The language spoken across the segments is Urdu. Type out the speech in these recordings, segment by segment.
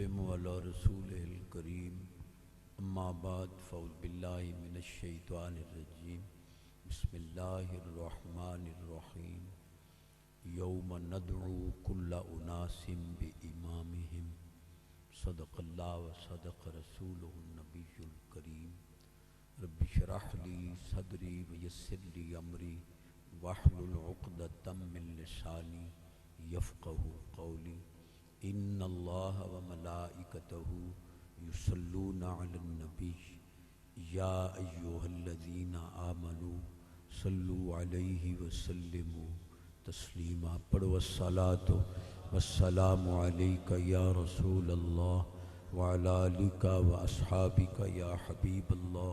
وسلم على رسوله الكريم اما بعد فاعوذ بالله من الشيطان الرجيم بسم الله الرحمن الرحيم يوم ندعو كل أناس بإمامهم صدق الله وصدق رسوله النبي الكريم رب اشرح لي صدري ويسر لي أمري واحلل عقدة من لساني يفقهوا قولي ان الله وملائكته يصلون على النبي يا ايها الذين آمنوا صلوا عليه وسلموا تسلیما. پڑھو الصلاة والسلام علیک یا رسول اللہ وعلی آلک واصحابک یا حبیب اللہ.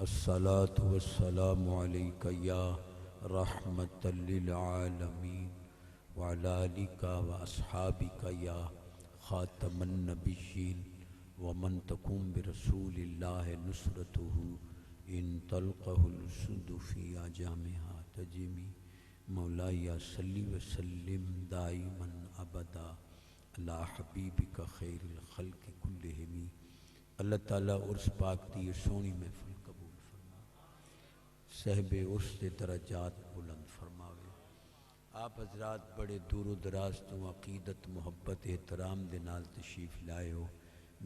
الصلاة والسلام علیک یا رحمۃ للعالمین وعلی آلک واصحابک یا خاتم النبیین ومن تکن برسول اللہ نصرتہ ان تلقہ الاسد فی اجامها تجمی. مولاي صلی وسلم دائما ابدا علی حبیبک خیر الخلق کلہم. اللہ تعالیٰ عرس پاک دی سونی محفل قبول فرما، صاحب عرس دے درجات بلند فرماوے. آپ حضرات بڑے دور و دراز تو عقیدت محبت احترام دے نال تشریف لائے ہو.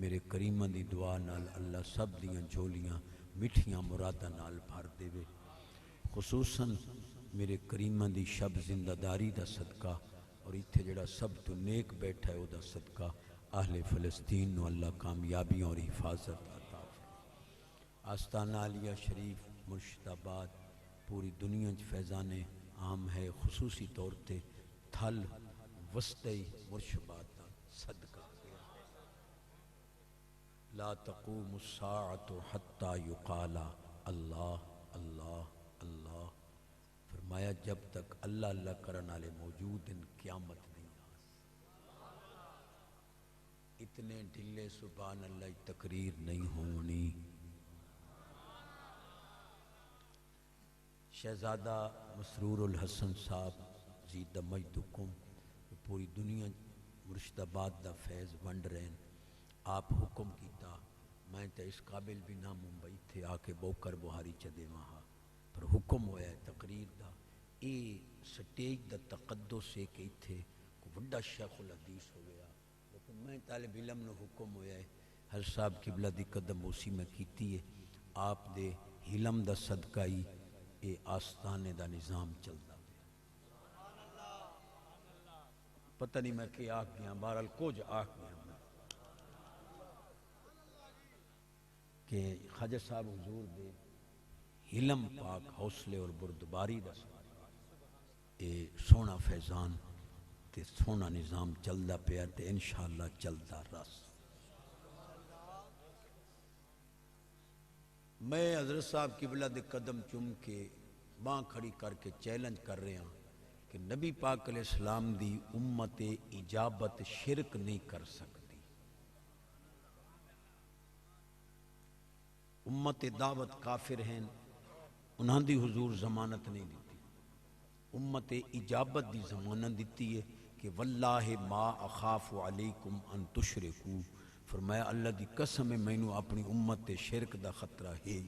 میرے کریمہ دی دعا نال اللہ سب دیاں جھولیاں مٹھیاں مراداں نال بھر دے وے. خصوصاً میرے کریمہ دی شب زندہ داری دا صدقہ اور اتھے جڑا سب تو نیک بیٹھا ہے او دا صدقہ اہل فلسطین نو اللہ کامیابیاں اور حفاظت عطا فرمائے. آستانہ عالیہ شریف مرشد آباد پوری دنیا چ فیضان عام ہے، خصوصی طور تے تھل وسطی مرشبات دا صدقہ. لا تقوم الساعة حتى يقال اللہ اللہ اللہ. فرمایا جب تک اللہ اللہ کرن والے موجود ہیں قیامت نہیں آ. اتنے ڈھلے سبحان اللہ تقریر نہیں ہونی. شہزادہ مسرور الحسن صاحب زید مجدکم پوری دنیا مرشد آباد دا فیض ونڈ رہے ہیں. آپ حکم کیتا میں تے اس قابل بھی نہ ممبئی تھے آ کے بوکر بہاری چدے وہاں پر حکم ہویا ہے تقریر دا. اے سٹیج دا تقدس ہے کہ اتھے کو وڈا شیخ الحدیث ہو گیا، لیکن میں طالب علم نو حکم ہویا ہے ہر صاحب قبلہ دی قدم اسی میں کیتی ہے. آپ دے علم دا صدقہ ہی اے آستانے دا نظام چلدا پیا. پتہ نہیں میں کہ آکھ گیا بہرحال کچھ آکھ گیا کہ خواجہ صاحب حضور دے علم پاک حوصلے اور بردباری دا اے سونا فیضان تے سونا نظام چلدا پیا تے انشاءاللہ چلدا رس. میں حضرت صاحب قبلہ دے قدم چوم کے باں کھڑی کر کے چیلنج کر رہے ہیں کہ نبی پاک علیہ السلام دی امت اجابت شرک نہیں کر سکتی. امت دعوت کافر ہیں، انہاں دی حضور ضمانت نہیں دیتی. امت اجابت دی ضمانت دیتی ہے کہ واللہ ما اخاف علیکم ان تشرکو. فرمایا اللہ دی قسم ہے مینوں اپنی امت شرک دا خطرہ ہے.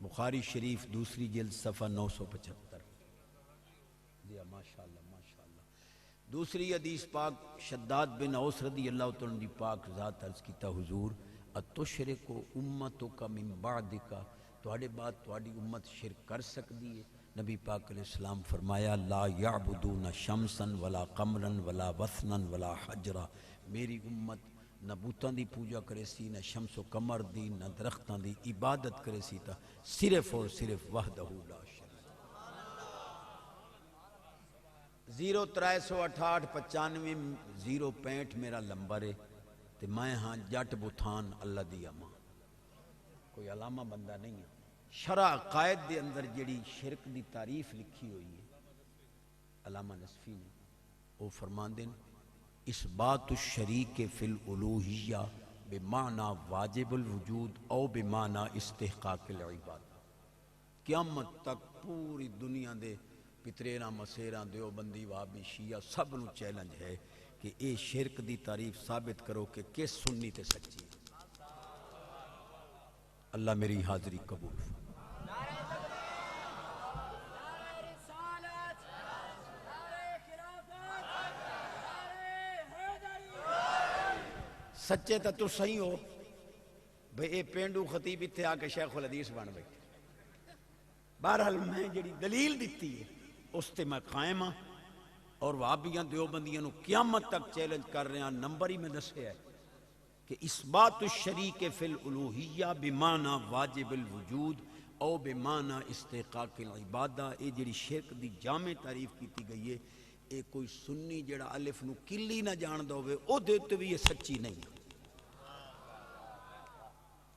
بخاری شریف دوسری جلد صفحہ 975. جی ماشاءاللہ ماشاءاللہ. دوسری حدیث پاک شداد بن اوس رضی اللہ تعالیٰ دی پاک ذات عرض کیتا حضور اتشرک امتک من بعدک، تواڈے بعد تواڈی امت شرک کر سکتی ہے؟ نبی پاک علیہ السلام فرمایا لا یعبدون شمسا ولا قمرا ولا وثنا ولا حجرا. میری امت نہ بوتاں دی پوجا کرے سی، نہ شمس و قمر دی، نہ درختاں دی عبادت کرے سی، تا صرف اور صرف وحدہ لا شریک. 03885 065 میرا لمبر ہے تے میں ہاں جٹ بتھان اللہ دی اماں، کوئی علامہ بندہ نہیں ہے. شرع قائد دے اندر جڑی شرک دی تعریف لکھی ہوئی ہے علامہ نصفی نے، وہ فرماندے ہیں اثبات الشریک فی الالوہیہ بمعنی واجب الوجود او بمعنی استحقاق العبادہ. قیامت تک پوری دنیا دے پتریراں مسیراں دیوبندی وہابی شیعہ سب نو چیلنج ہے کہ اے شرک دی تعریف ثابت کرو کہ کس سنی تے سچی ہے۔ اللہ میری حاضری قبول فرمائے۔ سچے تو صحیح ہو بھئی اے پینڈو خطیب اتھے آ کے شیخ الحدیث بن بیٹھے۔ بہرحال میں جڑی دلیل دیتی ہے اس تے میں قائم ہاں، اور وہابیاں دیوبندیاں نو قیامت تک چیلنج کر رہے ہیں۔ نمبر ہی میں دسیا ہے کہ اثبات الشریک فی الالوہیہ بمعنی واجب الوجود او بمعنی استحقاق العبادہ، اے جڑی شرک دی جامع تعریف کیتی گئی ہے، اے کوئی سنی جڑا الف نو کلی نہ جان دو او دے تے بھی یہ سچی نہیں۔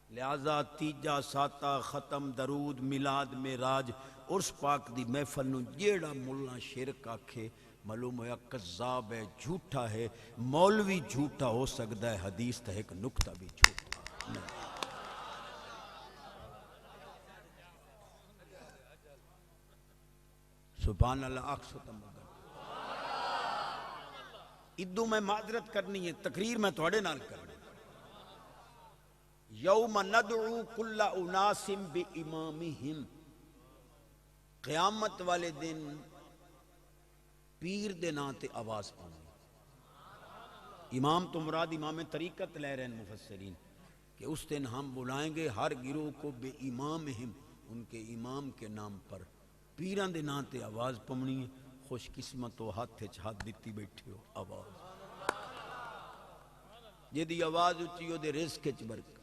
لہذا تیجا ساتا ختم درود میلاد معراج عرس پاک دی محفل نو جیڑا ملا شرک آکھے معلوم ہویا کذاب ہے، جھوٹا ہے۔ مولوی جھوٹا ہو سکتا ہے، حدیث تا ایک نکتہ بھی جھوٹا نہیں۔ سبحان اللہ آکھ ستا مگر ادو میں معذرت کرنی ہے، تقریر میں تھوڑے نال کرنی۔ یوم ندعو کل اناس بامامہم، قیامت والے دن پیر دے نام تے آواز پاؤں۔ امام تو مراد امام طریقت لے رہے ہیں مفسرین کہ اس دن ہم بلائیں گے ہر گروہ کو بے امامہم، ان کے امام کے نام پر، پیران دے نام تے آواز پمنی ہے۔ خوش قسمت ہو ہاتھ ہاتھ دیتی بیٹھے ہو آواز، جدی آواز اچھی ہو دے رزق چ برکت،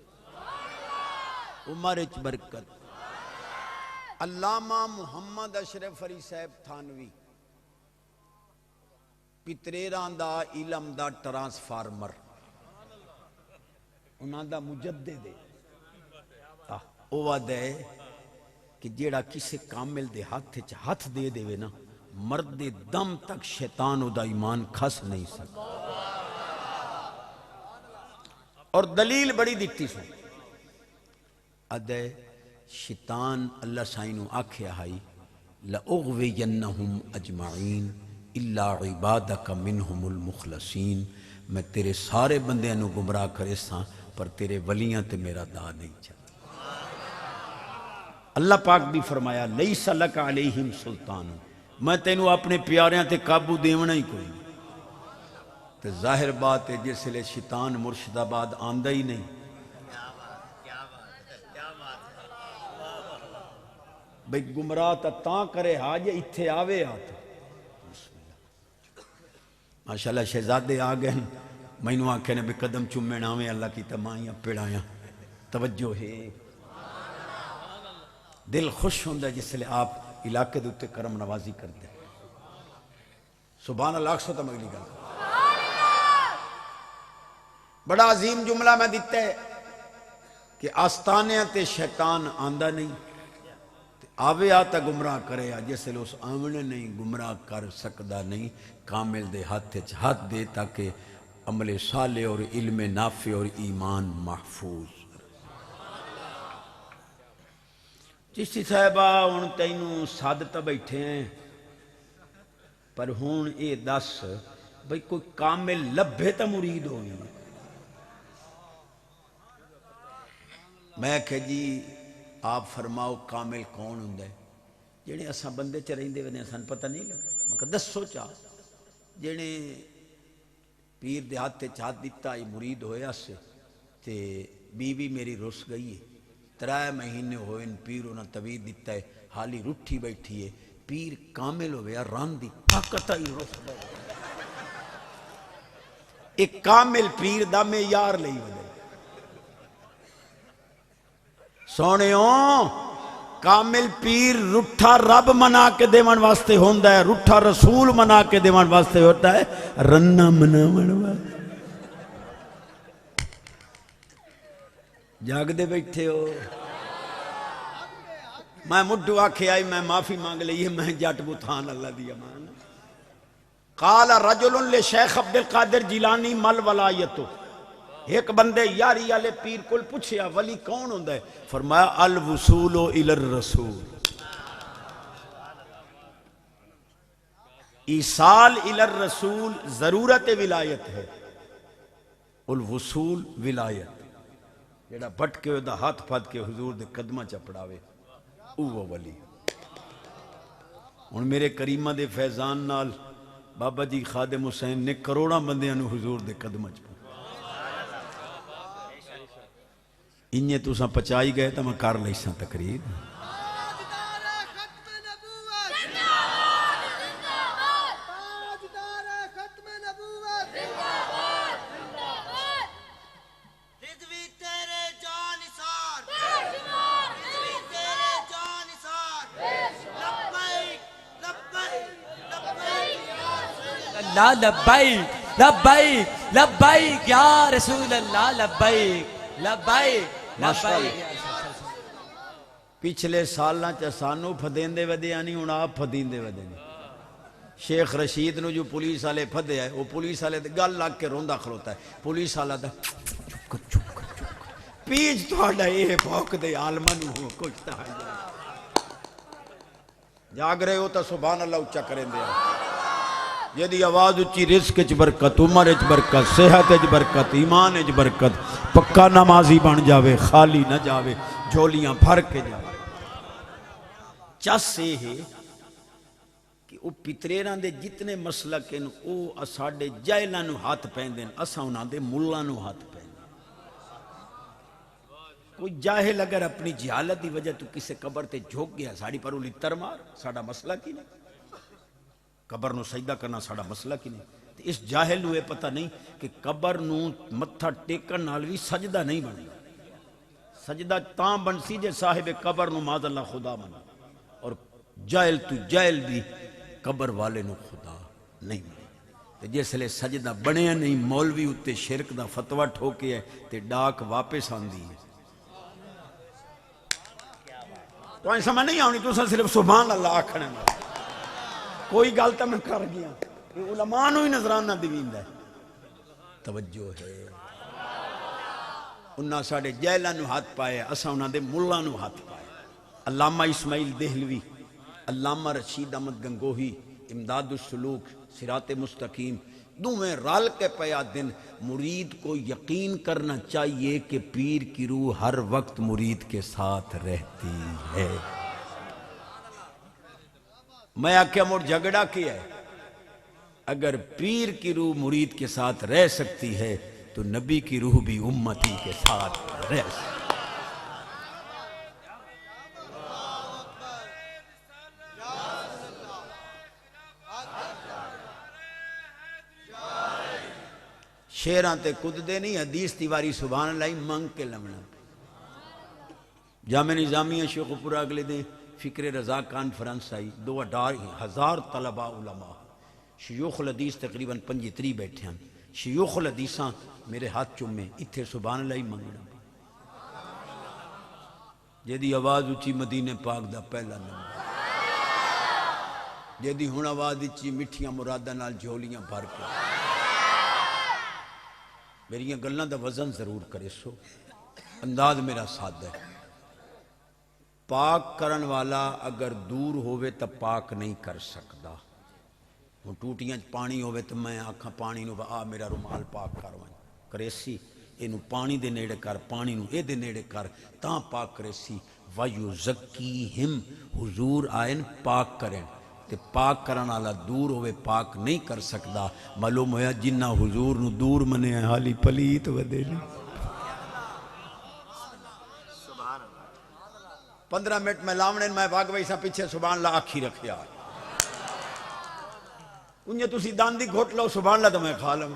عمر چ برکت۔ علامہ محمد اشرف علی صاحب تھانوی پتریران دا علم دا ٹرانسفارمر، انہاں دا مجدد ہے۔ او وعدہ ہے کہ جیڑا کسے کامل دے ہاتھ دے دے نا، مرد دم تک شیطان او دا ایمان کھس نہیں سکتا۔ اور دلیل بڑی دیتی سو ادے شیطان اللہ سائنو آکھیا ہائی لَأُغْوِيَنَّهُمْ أَجْمَعِينَ إِلَّا عِبَادَكَ مِنْهُمُ الْمُخْلَصِينَ، میں تیرے سارے بندے انو گمراہ کرے ساں پر تیرے ولیاں تے میرا دا نہیں چاہتا۔ اللہ پاک بھی فرمایا لَيْسَ لَكَ عَلَيْهِمْ سُلْطَانٌ، میں تینو اپنے پیاریاں تے قابو دیونا ہی کوئی نہیں۔ تے ظاہر بات ہے جس لئے شیطان مرشد آباد آندہ ہی نہیں، بھئی گمراہ تاں کرے حاج اتھے آوے آتا۔ ماشاءاللہ شہزادے آگئے میں نو آنکھے نے بھی قدم چمین آویں اللہ کی تمائیاں پیڑایاں، توجہ ہے، دل خوش ہوندہ جس لئے آپ علاقے دوتے کرم نوازی کر دیں۔ سبحان اللہ اکسو تا مگلی گا، بڑا عظیم جملہ میں دیتا ہے کہ آستانے تے شیطان آندہ نہیں، آوے آتا گمراہ کرے جس لئے اس آمنے نہیں گمراہ کر سکدا نہیں۔ کامل دے ہاتھ دے تاکہ عمل صالح اور علم نافع اور ایمان محفوظ۔ چشتی صاحبہ ان تینوں سادتا بیٹھے ہیں، پر ہون اے دس بھئی کوئی کامل لبھے تا مرید ہوئی۔ میں کہ جی آپ فرماؤ کامل کون ہوں دے؟ جنہیں اساں بندے چ رہندے ونے اساں پتہ نہیں لگا۔ میں کہ دسو چاہ جنہیں پیر دے ہاتھ چاہت دیتا ہی مرید ہویا سے تے بیوی میری رس گئی ہے، 3 مہینے ہوئے ان پیر انہاں طویل دیتا ہے، حالی رٹھی بیٹھی ہے، پیر کامل ہویا ران دی طاقت ہی رس گئی۔ ایک کامل پیر دا میں یار لئی ونے سونےوں، کامل پیر رٹھا رب منا کے دیوان واسطے ہوندہ ہے، رٹھا رسول منا کے دیوان واسطے ہوتا ہے، رنہ منا واسطے۔ جاگ دے بیٹھے ہو، میں مڈو آکھے آئی میں معافی مانگ لئیے، میں جاٹ بتھان اللہ دیا مان۔ قال رجل لشیخ عبدالقادر جیلانی مل ولایتو، ایک بندے یاری والے پیر کل پوچھیا ولی کون ہوندہ ہے؟ فرمایا الوصول الی الرسول، ایصال الی الرسول ضرورت ولایت ہے، الوصول ولایت، جڑا بٹ کے دا ہاتھ پھد کے حضور دے قدمہ چپڑاوے اوہ ولی۔ ہن میرے کریمہ دے فیضان نال بابا جی خادم حسین نے کروڑاں بندیاں نو حضور دے قدمہ چ انہیں تساں پچائی گئے تو میں کر لیساں تقریر۔ اللہ لبیک لبیک لبیک یا رسول اللہ لبیک لبیک لبیک۔ پچھلے سالاں چا سانو پھدیندے ودیا نہیں، ہن آپ پھدیندے ودے نہیں۔ شیخ رشید نو جو پولیس والے پھدے ہے، وہ پولیس والے گل لگ کے روندا کھلوتا ہے، پولیس والا دا چپ کر چپ کر چپ کر، پیچ تہاڈا یہ بھوک دے عالماں نو کچھ تا جاگ رہے ہو تو سبحان اللہ اچا کریندے آ۔ جدی آواز اچھی، رزق اچ برکت، عمر اچ برکت، صحت اچ برکت، ایمان اچ برکت، پکا نمازی بن جاوے، خالی نہ جاوے، جھولیاں بھر کے جاوے۔ چس یہ ہے کہ وہ پتریراں دے جتنے مسلک ہیں وہ ساڈے جاہلاں نو ہاتھ پیندے ہیں، اساں انہاں دے ملاں نو ہاتھ پیندے۔ کوئی جاہل اگر اپنی جہالت دی وجہ تو کسے قبر تے جھوک گیا، ساڑی پر لتر مار، ساڑا مسئلہ کی نہیں، قبر نو سجدہ کرنا ساڑا مسئلہ کی نہیں۔ اس جاہل نو یہ پتہ نہیں کہ قبر نو متھا ٹیکن نال بھی سجدہ نہیں بننا، سجدہ تاں بنسی جے صاحب قبر نو معاذ اللہ خدا منا، اور جاہل تو جاہل بھی قبر والے نو خدا نہیں منا۔ جس لئے سجدہ بنیا نہیں، مولوی اتے شرک دا فتوہ ٹھوکے ہے تے ڈاک واپس آندی ہے۔ تو ایسا میں نہیں آنی، تو صرف سبحان اللہ آکھنے میں کوئی گالتا میں کر گیا، یہ علماء نو ہی نظرانہ دیوین ہے۔ توجہ ہے، انہاں ساڑے جہلاں نو ہاتھ پائے، اساں انہاں دے ملاں نو ہاتھ پائے۔ علامہ اسماعیل دہلوی، علامہ رشید احمد گنگوہی، امداد السلوک، صراط مستقیم، دومیں رال کے پیا دن۔ مرید کو یقین کرنا چاہیے کہ پیر کی روح ہر وقت مرید کے ساتھ رہتی ہے۔ میں آکھیا مور جھگڑا کیا ہے، اگر پیر کی روح مرید کے ساتھ رہ سکتی ہے تو نبی کی روح بھی امتی کے ساتھ رہ سکتی ہے۔ شیران تے کد دے نہیں، حدیث تیواری سبحان اللہ منگ کے لمنا۔ جامع نظامیہ شیخ پورہ اگلے دیں فکر رضا کانفرنس آئی، 2,500 طلباء علماء، شیوخ الحدیث تقریباً 25 بیٹھے ہیں۔ شیوخ الحدیثاں میرے ہاتھ چومے اتھے سبحان اللہ منگنا، جیدی آواز اچھی مدینے پاک دا پہلا نمبر، جیدی ہن آواز اچھی مٹھیاں مرادہ نال جھولیاں بھر کے۔ میری گلاں دا وزن ضرور کرے سو، انداز میرا سادہ ہے۔ پاک کرن والا اگر دور ہوئے تو پاک نہیں کر سکتا۔ وہ ٹوٹیاں پانی ہوئے تو میں آکھاں پانی نو آ میرا رومال پاک کروائیں کریسی، اینو پانی دے نیڑے کر، پانی نو اے دے نیڑے کر، تاں پاک کریسی۔ وَيُزَكِّيهِمْ، حضور آئین پاک کریں، تے پاک کرن والا دور ہوئے پاک نہیں کر سکتا۔ معلوم ہویا جنہ حضور نو دور منے ہیں حالی پلیت ودے نہیں۔ 15 منٹ میں لاؤنے میں بھاگ ویسا پیچھے سبحان اللہ آکھی رکھیا، انہیں تسی دان دی گھوٹ لو سبحان اللہ تو میں کھا لوں۔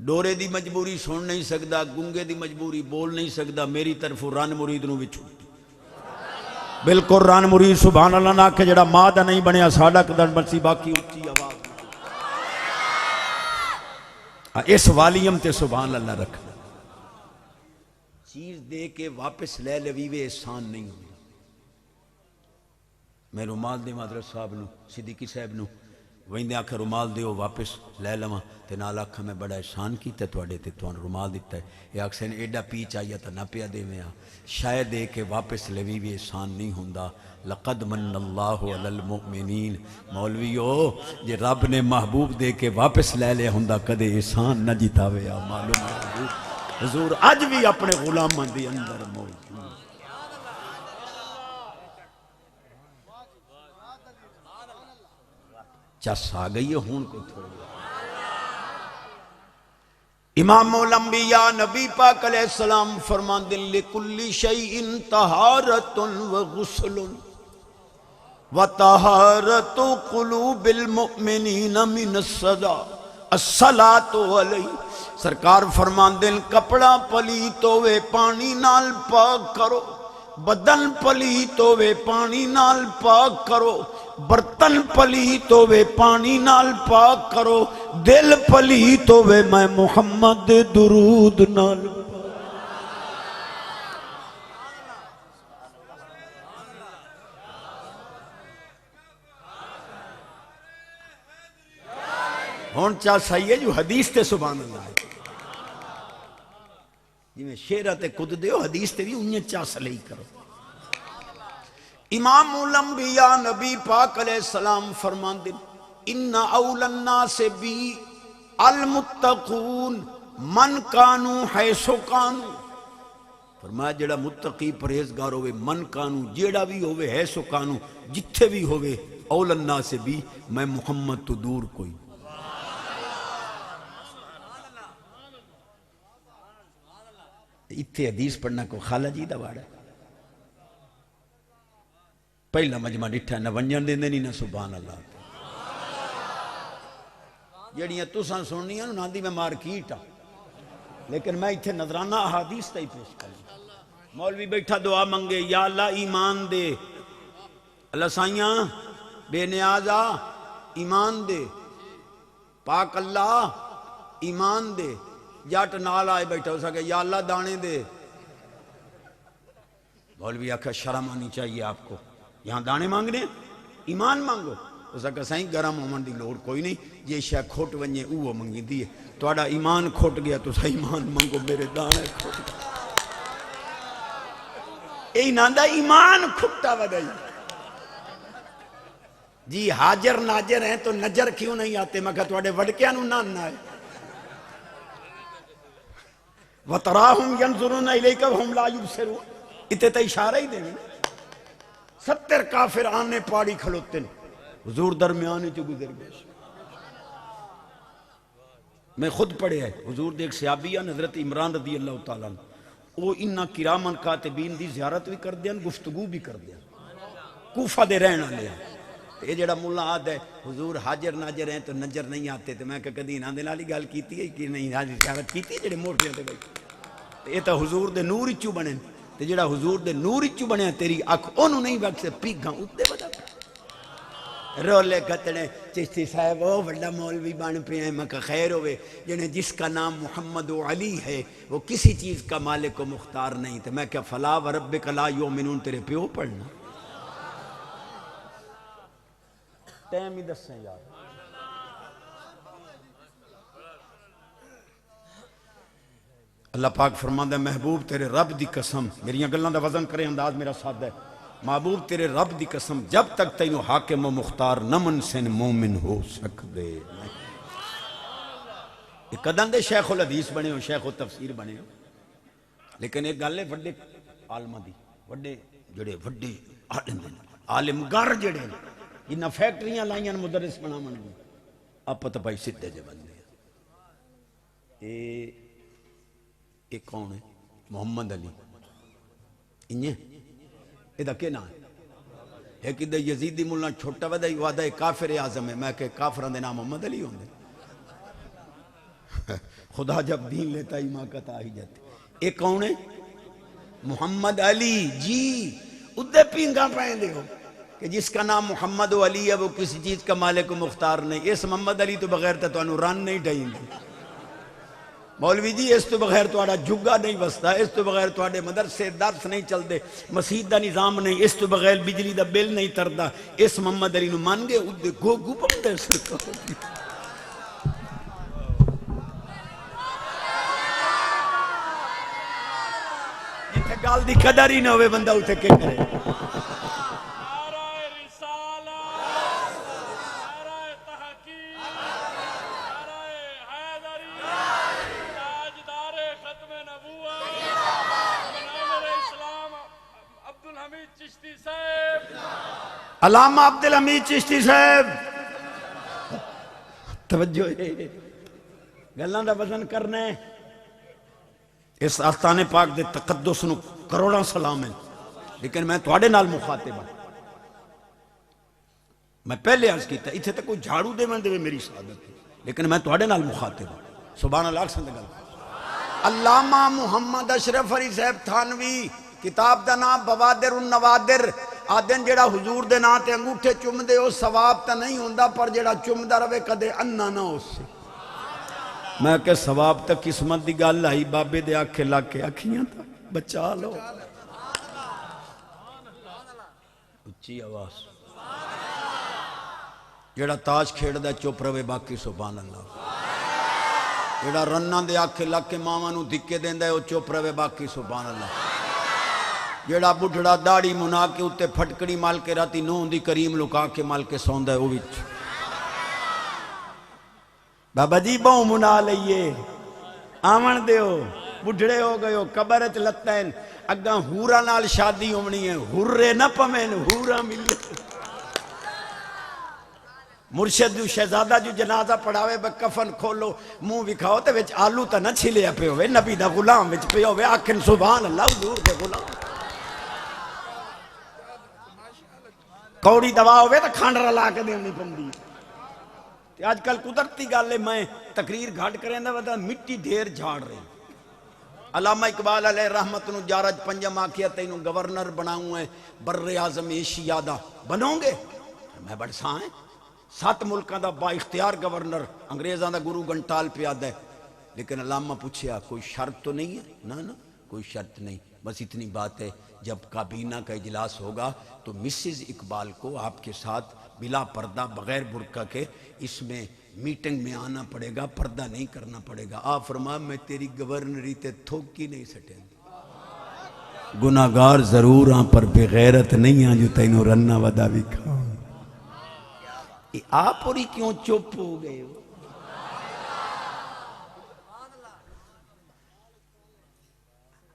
ڈورے دی مجبوری سن نہیں سکتا، گنگے دی مجبوری بول نہیں سکتا، میری طرف رن مرید نو بھی چھوٹ بالکل رن مرید سبحان اللہ نہ کہ جڑا ماں دا نہیں بنیا ساڑا قدر برسی باقی اچھی آواز اس والیم تے سبحان اللہ رکھنا۔ چیز دے کے واپس لے لویوے احسان نہیں ہوئی۔ میں رومال دے مادر صاحب نو، صدیقی صاحب نو، ویندے آکھا رومال دیو واپس لے لواں تے نال آکھا میں بڑا احسان کیتا تواڈے تے تواں رومال دیتا ہے یہ آکھسن ایڈا پی چاہیے تا نہ پیا دیویں شاید دے کے واپس لیوی بھی احسان نہیں ہوندا لقد من اللہ علی المؤمنین مولویو جے رب نے محبوب دے کے واپس لے لیا ہوندا کدے احسان نہ جتاوے معلوم ہے حضور اج بھی اپنے غلاماں دے اندر موجود چس آ گئی ہے ہون کو تھوڑی امام الانبیاء نبی پاک علیہ السلام فرمان دن لکل شیء طہارت و غسل و طہارت قلوب المؤمنین من الصدا الصلاة علیہ سرکار فرمان دن کپڑا پلیت ہوئے پانی نال پاک کرو بدن پلیت ہوئے پانی نال پاک کرو برتن پلیت ہوئے پانی نال پاک کرو دل پلیت ہوئے میں محمد درود نال ہون چاہ صحیح ہے جو حدیث تے سبحان اللہ ہے جی میں شیرہ تے کد دیو حدیث تے بھی انہیں چاہ صلیح کرو امام الانبیاء نبی پاک علیہ السلام فرمان دن ان اول الناس بی المتقون من کانو حیثو کانو فرمایا جڑا متقی پرہیزگار ہوئے من کانو جیڑا بھی ہوئے حیثو کانو جتھے بھی ہوئے اول الناس بی میں محمد تو دور کوئی اتھے حدیث پڑھنا کو خالہ جی دا واڑا پہلا مجمع ڈٹھا نہ ونجن دیں نہیں نہ سبحان اللہ جڑیاں تساں سننی ہیں نا دی میں مارکیٹ ہاں لیکن میں اتھے نظرانہ احادیث تے ہی پیش کروں مولوی بیٹھا دعا منگے یا اللہ ایمان دے اللہ سائیاں بے نیازا ایمان دے پاک اللہ ایمان دے جاٹ نال آئے بیٹھا ہو سکے یا اللہ دانے دے مولوی آکھا شرم آنی چاہیے آپ کو یہاں دانے مانگنے ایمان مانگو اس کا سائیں گرم ہومن دی لوڑ کوئی نہیں یہ شاہ کھوٹ ونجے اوہ منگی دیئے توڑا ایمان کھوٹ گیا تو سا ایمان مانگو میرے دانے کھوٹ گیا اے ناندہ ایمان کھٹا ودائی جی حاجر ناجر ہیں تو نجر کیوں نہیں آتے میں کہا توڑے وڑکیانو نان نہ ہے وَتَرَاهُمْ يَنْظُرُونَ إِلَيْكَ وَهُمْ لَا يُبْصِرُونَ اتے تا اشارہ ہی دیں 70 کافر آنے پاڑی کھلوتے ہیں حضور درمیانے جو گزر گئے میں خود پڑھے ہے حضور دیکھ صحابیہ حضرت عمران رضی اللہ تعالیٰ وہ انہا کرامن کاتبین دی زیارت بھی کر دیا گفتگو بھی کر دیا کوفہ دے رہنا لیا یہ جڑا مولا آد ہے حضور حاجر ناجر ہیں تو نجر نہیں آتے تو میں کہا کدی نہ دن والی گل کیتی ہے کہ نہیں حاجر زیارت کیتی ہے جڑے موٹے ہوتے بھائی یہ تو حضور دے نور اچو بنے تو جڑا حضور دے نور اچو بنے تیری اکھ انہوں نہیں وقت سے پیگاں اتنے بدا رولے گھتنے چشتی صاحب وہ بڑا مولوی بان پہ ہیں میں کہا خیر ہوئے جنہیں جس کا نام محمد و علی ہے وہ کسی چیز کا مالک و مختار نہیں تو میں کہا فلا وربک لا یؤمنون تیرے پیو پڑھنا ٹائم ہی دسیں یار اللہ پاک فرماندہ محبوب تیرے رب دی قسم میری گلاں دا وزن کرے انداز میرا سادہ ہے محبوب تیرے رب دی قسم جب تک تینوں حاکم و مختار نمن سن مومن ہو سکدے یہ قدم دے شیخ الحدیث بنے ہو شیخ التفسیر بنے ہو لیکن ایک گل ہے وڈے عالمہ دی وڈے جڑے وڈے عالم گر جڑے جنہ فیکٹریاں لائیاں مدرس بنا من گئے آپ تو بھائی سدھے جے بن گئے یہ کون ہے محمد علی انہیں یہ کیا نام ہے ایک ادھا یزیدی ملنا چھوٹا ودا ہی وعدہ کافر اعظم ہے میں کہ کافران دے نام محمد علی ہوں دے خدا جب دین لیتا ہی ماں کتا ہی جاتے یہ کون ہے محمد علی جی ادھے پینگاں پائیں دے ہو کہ جس کا نام محمد و علی ہے وہ کسی چیز کا مالک و مختار نہیں اس محمد علی تو بغیر تو انہوں رن نہیں ڈھائیں گے مولوی جی اس تو بغیر تہاڈا جگا نہیں وسدا، اس تو بغیر تہاڈے مدرسے درس نہیں چلدے، مسجد دا نظام نہیں، اس تو بغیر بجلی دا بل نہیں تردا، اس محمد علی نو مان گے اودے گو گو پڑھدے سرکار دی۔ جتھے گل دی قدر ہی نہ ہوئے بندہ اتھے کہ کرے؟ علامہ عبدالحمید چشتی صاحب توجہ ہے، گلان دا وزن کرنا ہے۔ اس آستان پاک دے تقدس نو کروڑاں سلام ہے، لیکن میں تواڈے نال مخاطب ہوں۔ میں پہلے عرض کیتا اتھے تک کوئی جھاڑو دے من دے میری سعادت ہے، لیکن میں تواڈے نال مخاطب ہوں۔ سبحان اللہ سن گل۔ علامہ محمد اشرف علی صاحب تھانوی، کتاب دا نام بوادر النوادر، آدن جڑا حضور دے نا تے انگوٹھے چم دے او ثواب تا نہیں ہوندا، پر جڑا چم دا روے کدے انا نہ ہو سے۔ میں کہ ثواب تا قسمت دی گل آئی، بابے دے آنکھے لا کے آکھیاں تا بچا لو۔ اچھی آواز، جڑا تاج کھیڑ دا چپ روے باقی سبحان اللہ، جڑا رنہ دے آنکھے لا کے ماما نو دھکے دیندہ ہے او چپ روے باقی سبحان اللہ، جیڑا بڑھڑا داڑی منا کے اتے پھٹکڑی مال کے راتی نون دی کریم لکا کے مال کے سوندہ ہے وہ وچ۔ بابا جی بہوں منا لئیے آمن دیو، بڑھڑے ہو گئے ہو قبرت لتین، اگاں ہورا نال شادی ہومنی ہے، ہورے نہ پمین ہورا ملے۔ مرشد جو شہزادہ جو جنازہ پڑھاوے بے کفن کھولو منہ بکھاؤ تے وچ آلو تا نہ چھلیا پہ ہوئے، نبی دا غلام وچ پہ ہوئے، آکھن سبحان اللہ حضور دے غلام۔ کوڑی دوا ہوئے تو کھانڈ رلا کے دینی پندی۔ آج کل قدرتی گالے میں تقریر گھاٹ کریں دا ودا مٹی ڈھیر جھاڑ رہے ہیں۔ علامہ اقبال علیہ رحمت نو جارج پنجم آکھیا تینوں گورنر بناؤں ہے بر اعظم ایشیا دا، بنوں گے؟ میں بڑھ ساں ہیں 7 ملکاں دا با اختیار گورنر، انگریزاں دا گرو گھنٹال پیاد ہے، لیکن علامہ پوچھیا کوئی شرط تو نہیں ہے؟ نا کوئی شرط نہیں، بس اتنی بات ہے جب کابینہ کا اجلاس ہوگا تو مسز اقبال کو آپ کے ساتھ بلا پردہ بغیر برقع کے اس میں میٹنگ میں آنا پڑے گا، پردہ نہیں کرنا پڑے گا۔ آپ فرما میں تیری گورنری تے تھوکی نہیں سٹیں گے، گناہگار ضرور ہاں پر بغیرت نہیں ہاں جو تینوں رنہ ودا بھی کھاؤں۔ آپ اور ہی کیوں چپ ہو گئے ہو؟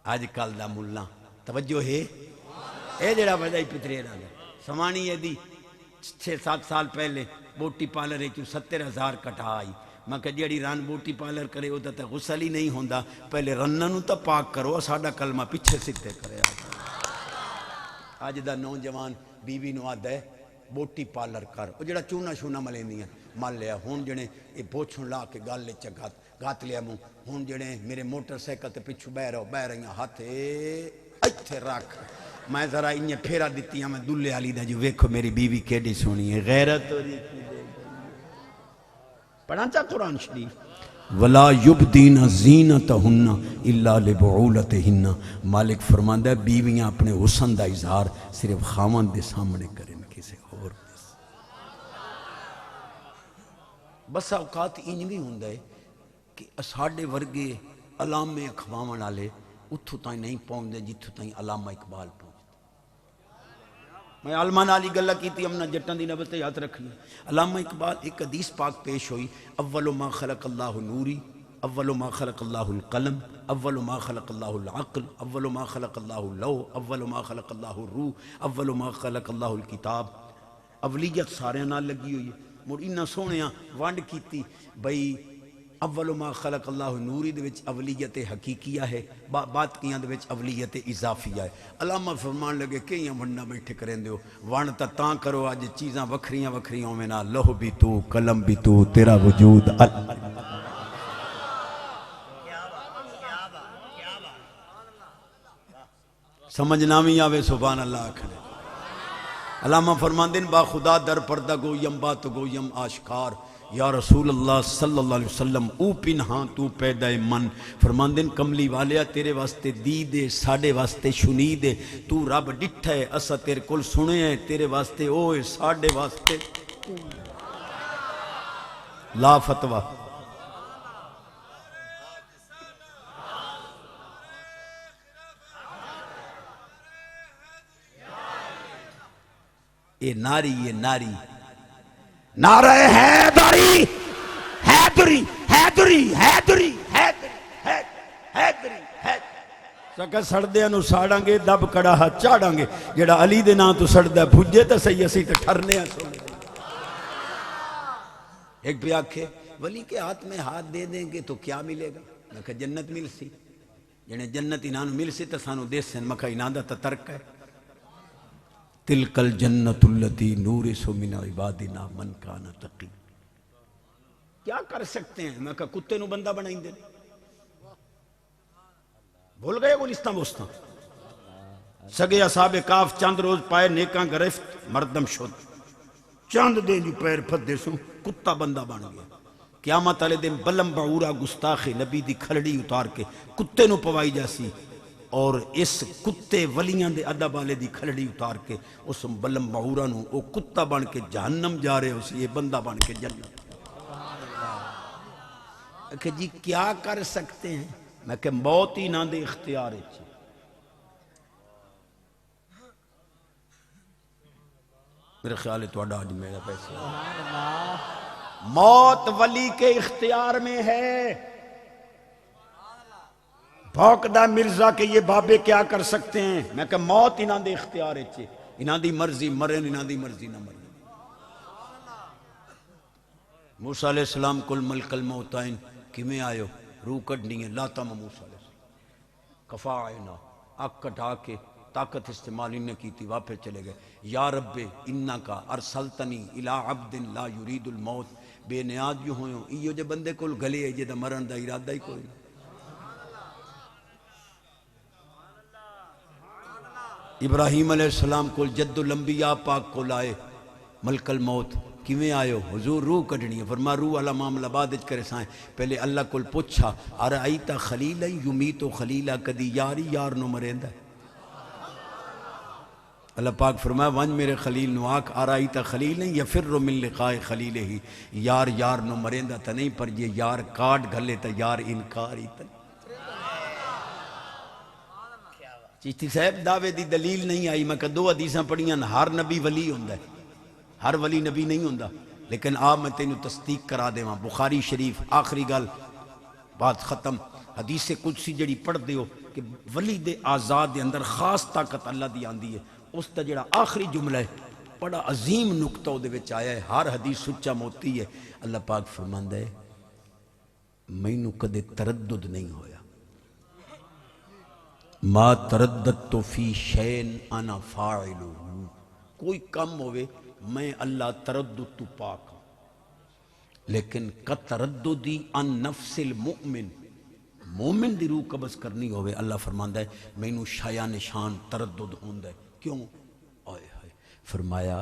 آج کل دا ملہ توجہ ہے، اے جڑا وجہ پترے رہا سمانی ہے دی 6-7 سال پہلے بوٹی پالر ہے کیوں 70,000 کٹا آئی، میں کہ جیڑی رن بوٹی پالر کرے وہ تا غسل ہی نہیں ہوندہ، پہلے رننوں تا پاک کرو، ساڑھا کلمہ پچھے سکتے کرے آج دا نوجوان بیوی نو آدھا ہے بوٹی پالر کر، وہ جڑا چونا شونا ملینی ہے مال لیا، ہون جڑے یہ بوچھن لا کے گال لے گات لیا موں، ہون جڑے میرے موٹر سیکل تے پچھو بہ رہی ہیں ہاتھ ایتھے رکھ، میں ذرا انہیں پھیرا دیتی ہیں میں دلے آلی دا جو ویکھو میری بیوی کیڑی سونی ہے، غیرت ہو رہی ہے۔ پڑھا چاہ قرآن شریف وَلَا يُبْدِينَ زِينَتَهُنَّ إِلَّا لِبُعُولَتِهِنَّ، مالک فرماندہ ہے بیویاں اپنے حسن دا اظہار صرف خاوند دے سامنے کریں، کسی اور بس اوقات انج بھی ہوندہ ہے کہ اساڑے ورگے علامے اخوامان آلے اتھو تائیں نہیں پہنچ دے جتھو تائیں علامہ اقبال پہنچ دے۔ میں علمان علی گلہ کی تھی امنا جٹن دی نبت یاد رکھنی، علامہ اقبال ایک حدیث پاک پیش ہوئی، اول ما خلق اللہ نوری، اول ما خلق اللہ القلم، اول ما خلق اللہ العقل، اول ما خلق اللہ اللوح، اول ما خلق اللہ الروح، اول ما خلق اللہ الکتاب۔ اولیت سارے نال لگی ہوئی ہے، مر انہا سونیاں وانڈ کیتی بھئی اول ما خلق اللہ نوری دے وچ اولیت حقیقیہ ہے، بات کیاں دے وچ اولیت اضافیہ ہے۔ علامہ فرمان لگے کئیاں ونڈا بیٹھے کریں دیو، وانڈ تاں کرو آج چیزاں وکھریاں وکھریاں میں نا، لوح بھی تو قلم بھی تو تیرا وجود سمجھ نامی آوے سبحان اللہ آکھنے۔ علامہ فرماندن با خدا در پردہ گویم بات گویم آشکار، یا رسول اللہ صلی اللہ علیہ وسلم او پنہاں تو پیدا من. فرماندن کملی والیا تیرے واسطے دی دے ساڑے واسطے شنی دے، تو رب ڈٹھا ہے اسا تیرے کل سنے ہیں، تیرے واسطے اوئے ساڑے واسطے لا فتوہ. یہ ناری نعرہ حیدری حیدری حیدری حیدری حیدری سکا سڑدیاں نو ساڑاں گے دب کڑا ہاتھ چاڑاں گے، جڑا علی دے نام تو سڑدا بھجے تے صحیح اسی تے ٹھرنے ہیں. سونے ایک پہ آکھے ولی کے ہاتھ میں ہاتھ دے دیں گے تو کیا ملے گا؟ میں کہا جنت مل سی، جنہیں جنت انہوں مل سی تو سانو دے سن. میں کہا انہوں دا ترک ہے. تلک الجنت اللتی نورث من عبادنا من کان تقی. کیا کر سکتے ہیں؟ میں کہا کتے نو بندہ بنائیں دے، بھول گئے گلستان بوستان. سگے اصحاب کاف چند روز پائے نیکاں گرفت مردم شد، چند دن جو پیر پھدے سو کتا بندہ بن گیا. قیامت والے دن بلم بعورا گستاخ نبی دی کھلڑی اتار کے کتے نو پوائی جاسی، اور اس کتے ولیاں دے ادب والے دی کھلڑی اتار کے اس بلم بعورا نو او کتا بن کے جہنم جا رہے اسی، یہ بندہ بن کے جنت. کہ جی کیا کر سکتے ہیں؟ میں کہ موت ہی نہ دے اختیار ہے. میرے خیال ہے تو آج میرا پیسہ موت ولی کے اختیار میں ہے. بھوکدہ مرزا کہ یہ بابے کیا کر سکتے ہیں؟ میں کہ موت انہاں دے اختیار ہے، انہاں دی مرضی مرن، انہاں دی مرضی نہ مرن. موسیٰ علیہ السلام کل ملک الموتائن کیویں آئے ہو؟ روح کڈنی ہے. لاتا موسیٰ علیہ السلام کفا آئینا آگ کٹا کے طاقت استعمال انہیں کی تھی، واپس چلے گئے. یا رب انکا ارسلتنی الی عبد لا یرید الموت. بے نیاد یوں ہوئے ہوں ایو جے بندے کل گلے ہے جے مرن دا ارادہ ہی کوئی. ابراہیم علیہ السلام کو جد الانبیاء پاک کو لائے ملک الموت کیویں آئے ہو؟ حضور روح کڈنی ہے. فرما روح والا معاملہ بعد وچ کرے سائیں. پہلے اللہ کو پوچھا ارائیتا خلیلا یمیت خلیلا، کدی یاری یار نو مریندا ہے؟ اللہ پاک فرمایا ونج میرے خلیل نو آکھ ارائیتا خلیلا یفر من لقاء خلیلہ، یار یار نو مریندا تا نہیں، پر یہ یار کاٹ گھلے تا یار انکار ہی تا. چشتی صاحب دعوے دی دلیل نہیں آئی. میں کہ دو حدیثاں پڑھیاں، ہر نبی ولی ہوندہ ہے، ہر ولی نبی نہیں ہوندہ. لیکن آپ میں تینوں تصدیق کرا دے وہاں بخاری شریف آخری گل بات ختم. حدیث قدسی جڑی پڑھ دیو کہ ولی دے آزاد دے اندر خاص طاقت اللہ دی آندی ہے. اس تا جڑا آخری جملہ ہے بڑا عظیم نقطہ دے وچ آیا ہے. ہر حدیث سچا موتی ہے. اللہ پاک فرماندا ہے مینوں کدے تردد نہیں ہویا، ما ترددت فی شین انا فاعلہ. کوئی کم ہوئے میں اللہ تردد تو پاک ہوں، لیکن کترددی ان نفس المؤمن، مومن دی روح قبض کرنی ہوئے اللہ فرماندا ہے مینوں شایا نشان تردد ہوندہ ہے. کیوں؟ آئے ہائے. فرمایا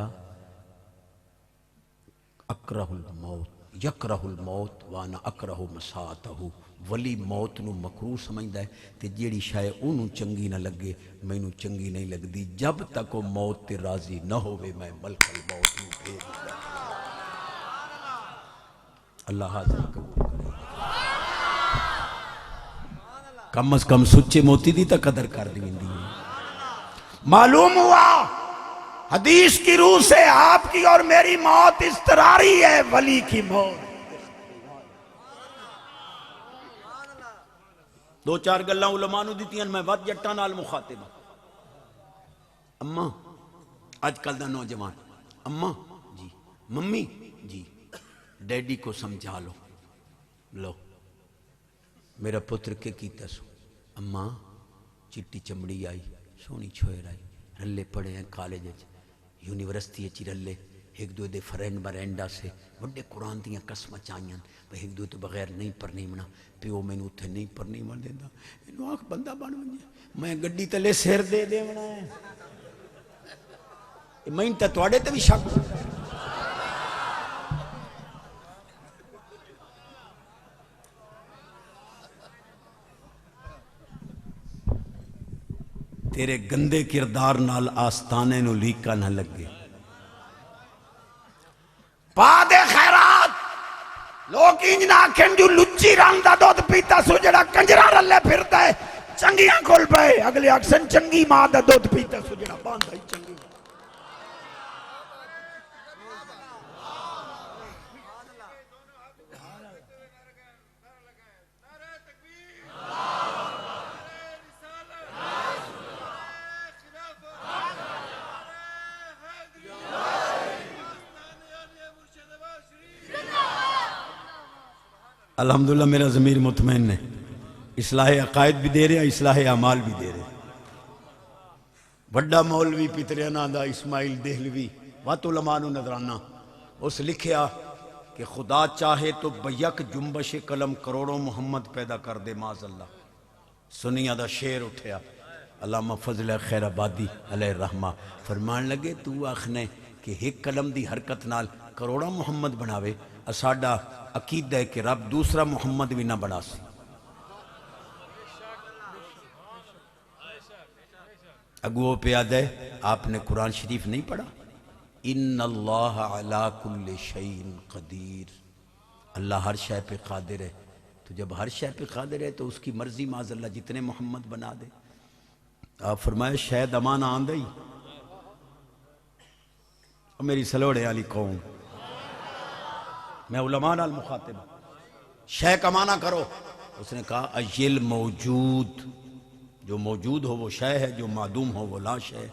اکرہ الموت یکرہ الموت وانا اکرہ مساعتہ. ولی موت نو مکروہ سمجھدا ہے تے جیڑی شاے اونوں چنگی نہ لگے مینوں چنگی نہیں لگدی. جب تک وہ موت تے راضی نہ ہوئے میں ملک الموت نو بھیج دوں. اللہ حاضر قبول کرے. کم از کم سچے موتی دی تا قدر کر دی. معلوم ہوا حدیث کی روح سے آپ کی اور میری موت اضطراری ہے، ولی کی موت. دو چار گلاں علماء نو دیتیاں میں ود جٹاں نال مخاطب ہوں. اماں آج کل دا نوجوان، اماں جی، ممی جی، ڈیڈی کو سمجھا لو. لو میرا پتر کے کیتا سو. اماں چٹی چمڑی آئی، سونی چھوئر آئی، رلے پڑے ہیں کالج یونیورسٹی اچھی رلے، ایک دو دے فرینڈ برینڈا سے بڑے قرآن دیاں قسمہ چاہیاں ایک دو تو بغیر نہیں پڑھنی منا. پیو میں نو تھے نہیں پڑھنی من دینا، انہوں آنکھ بندہ بن بنجے میں گڈی تلے سیر دے دے منا ہے. میں تے تواڈے تے بھی شک تیرے گندے کردار نال آستانے نو لیکا نہ لگے پا دے خیرات لوگ انج نہ آکھن جو لچی رنگ دا دودھ پیتا سو جڑا کنجرا رلے پھرتا ہے چنگیاں کھول پئے اگلے اکسن چنگی ماں دا دودھ پیتا سو جڑا باندھا ہی چنگی الحمدللہ میرا ضمیر مطمئن ہے اصلاح عقائد بھی دے رہے اصلاح اعمال بھی دے رہے وڈا مولوی پتریانہ دا اسماعیل دہلوی وات علماء نو نظرانہ اس لکھیا کہ خدا چاہے تو بیک جنبش قلم کروڑوں محمد پیدا کر دے معاذ اللہ سنیہ دا شعر اٹھیا علامہ فضل خیر آبادی علیہ الرحمہ فرمان لگے تو آخنے کہ ایک قلم دی حرکت نال کروڑا محمد بناوے اساڈا عقیدہ ہے کہ رب دوسرا محمد بھی نہ بنا سی اگو پہ یاد ہے آپ نے قرآن شریف نہیں پڑھا ان اللہ علی کل شیء قدیر اللہ ہر شے پہ قادر ہے تو جب ہر شے پہ قادر ہے تو اس کی مرضی معاذ اللہ جتنے محمد بنا دے آپ فرمایا شاید امان آندہ ہی اور میری سلوڑے والی قوم میں علماء نال مخاطب شے کا معنی کرو اس نے کہا ایل موجود جو موجود ہو وہ شے ہے جو معدوم ہو وہ لا شے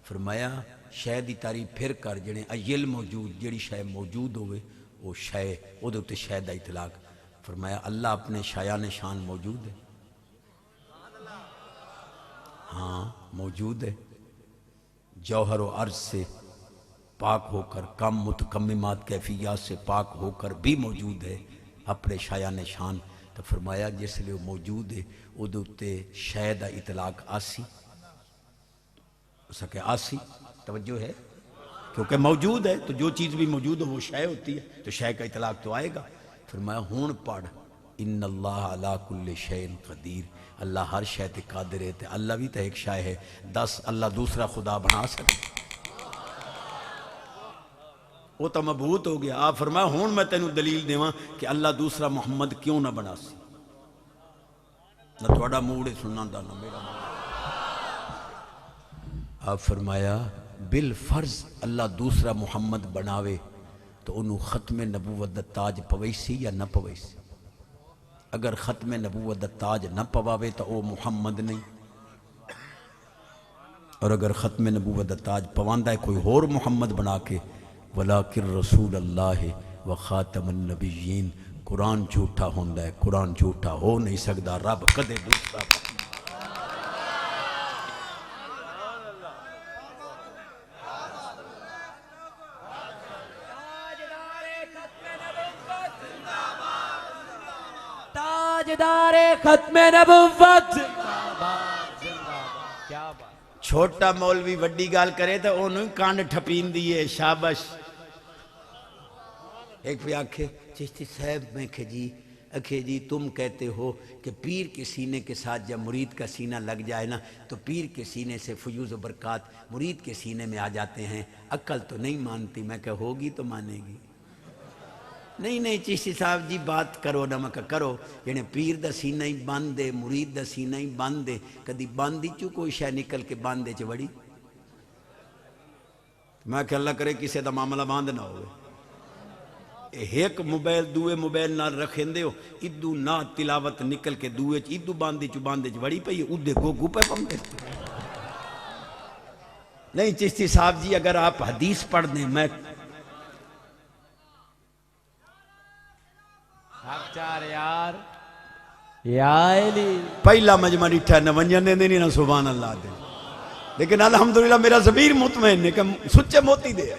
فرمایا شے دی تعریف پھر کر جنے ایل موجود جڑی شے موجود ہوئے وہ شے او دے تے شے دا اطلاق فرمایا اللہ اپنے شایان شان موجود ہے ہاں موجود ہے جوہر و عرض سے پاک ہو کر کم متکممات کیفیات سے پاک ہو کر بھی موجود ہے اپنے شایان شان تو فرمایا جس لئے وہ موجود ہے او دوتے شے دا اطلاق آسی اسا کہ آسی توجہ ہے کیونکہ موجود ہے تو جو چیز بھی موجود ہو وہ شے ہوتی ہے تو شے کا اطلاق تو آئے گا فرمایا ہون پڑھ ان اللہ علی کل شیء قدیر اللہ ہر شے تے قادر ہے تے اللہ بھی تے ایک شے ہے 10 اللہ دوسرا خدا بنا سکے وہ تو مبہوت ہو گیا آپ فرمایا ہون میں تینوں دلیل دیواں کہ اللہ دوسرا محمد کیوں نہ بنا سی نہ تھوڑا موڑے سننا دا نہ میرا موڑے آپ فرمایا بالفرض اللہ دوسرا محمد بناوے تو انہوں ختم نبوت دا تاج پویسی یا نہ پویسی اگر ختم نبوت دا تاج نہ پواوے تو وہ محمد نہیں اور اگر ختم نبوت دا تاج پواندہ ہے کوئی اور محمد بنا کے ولیکن رسول اللہ و خاتم النبیین قرآن جھوٹا ہوندہ ہے قرآن جھوٹا ہو نہیں سکتا رب کدے دوسرا تاجدار ختم نبوت چھوٹا مولوی وڈی گال کرے تو انہوں کانڈ ٹھپین دیئے شابش ایک پہ آنکھے چشتی صاحب میں کہے جی تم کہتے ہو کہ پیر کے سینے کے ساتھ جب مرید کا سینہ لگ جائے نا تو پیر کے سینے سے فیوز و برکات مرید کے سینے میں آ جاتے ہیں عقل تو نہیں مانتی میں کہ ہوگی تو مانے گی نہیں چشتی صاحب جی بات کرو نہ مکہ کرو یعنی پیر دا سینہ ہی بند دے مرید دا سینہ ہی بند دے کدی باندھی چو کوئی شے نکل کے باندھے چ وڑی میں کہ اللہ کرے کسے دا معاملہ باندھ نہ ہوئے ایک موبائل دوے موبائل نہ رکھیں دے ہو ادو نہ تلاوت نکل کے دوے چ ادو باندھے چ وڑی پئی ادے گو پہ پم دے نہیں چشتی صاحب جی اگر آپ حدیث پڑھ دیں میں پہلا مجمع ڈٹھا نہ ونجن دے نہیں نہ سبحان اللہ دے لیکن الحمدللہ میرا ضمیر مطمئن ہے کہ سچے موتی دے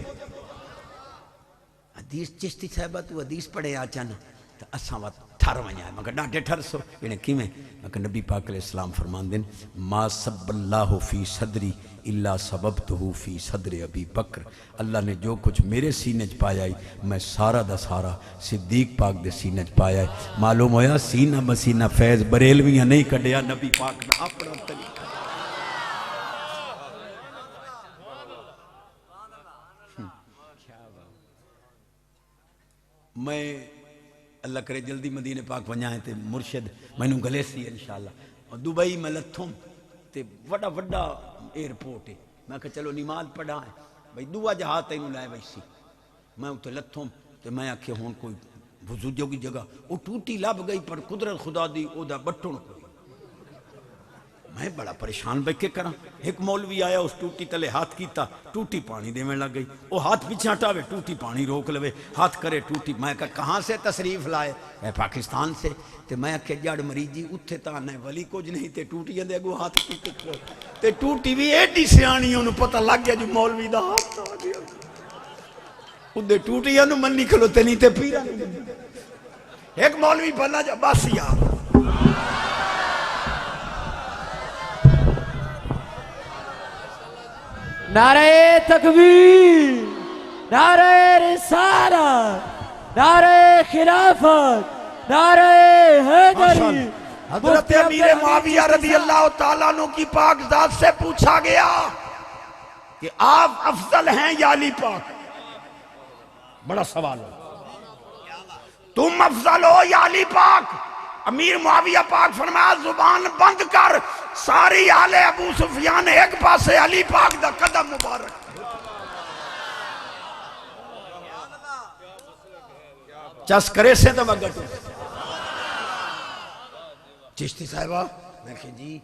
حدیث چشتی صاحبہ تو حدیث پڑھے آچانا تو اساں وقت ٹھر ونیا میں کہ ڈاٹے ٹھر سو انہیں کیویں میں کہ نبی پاک علیہ السلام فرمان دین ما سب اللہ فی صدری اللہ سببتہو فی صدر ابی بکر اللہ نے جو کچھ میرے سینے چ پایا میں سارا دا سارا صدیق پاک دے سینے چ پایا معلوم ہویا سینہ بسینہ فیض بریلویاں نہیں کڈیا نبی پاک نے اپنا طریقہ میں اللہ کرے جلدی مدینے پاک ونجائیں تے مرشد میں نوں گلے سی انشاءاللہ اور دبئی میں لتھوں تے وڈا وڈا ایئرپورٹ ہے میں کہا چلو نماز پڑھائیں بھئی دعا جہاں تینوں لائے ویسی میں اتنے لتھوں تے میں آکھے ہون کوئی وضو جو کی جگہ وہ ٹوٹی لب گئی پر قدرت خدا دی او دا بٹن کوئی میں بڑا پریشان بے کے کرا ایک مولوی آیا اس ٹوٹی تلے ہاتھ کیتا ٹوٹی پانی دے میں لگ گئی وہ ہاتھ پیچھے ہٹاوے ٹوٹی پانی روک لوے ہاتھ کرے ٹوٹی میں کہا کہاں سے تشریف لائے اے پاکستان سے تے میں کہ جڑ مریضی اتھے تا نہیں ولی کچھ نہیں تے ٹوٹی اندے گو ہاتھ ٹوٹی تے ٹوٹی بھی ایڈی سیانی انہوں پتہ لگ گیا جو مولوی دا ہاتھ آ گیا اندے ٹوٹی انہوں منی کھلوتے نہیں تے پیرا نہیں ایک مولوی بنا جا بس یار نعرہ تکبیر، نعرہ رسالت، نعرہ خلافت، نعرہ حیدری۔ حضرت امیر معاویہ رضی اللہ تعالیٰ عنہ کی پاک ذات سے پوچھا گیا کہ آپ افضل ہیں یا علی پاک؟ بڑا سوال ہے، تم افضل ہو یا علی پاک؟ امیر معاویہ پاک فرمایا زبان بند کر، ساری آل ابو سفیان ایک پاسے علی پاک دا قدم مبارک چس کرے سے تو وگٹ چشتی صاحبہ میں کہ جی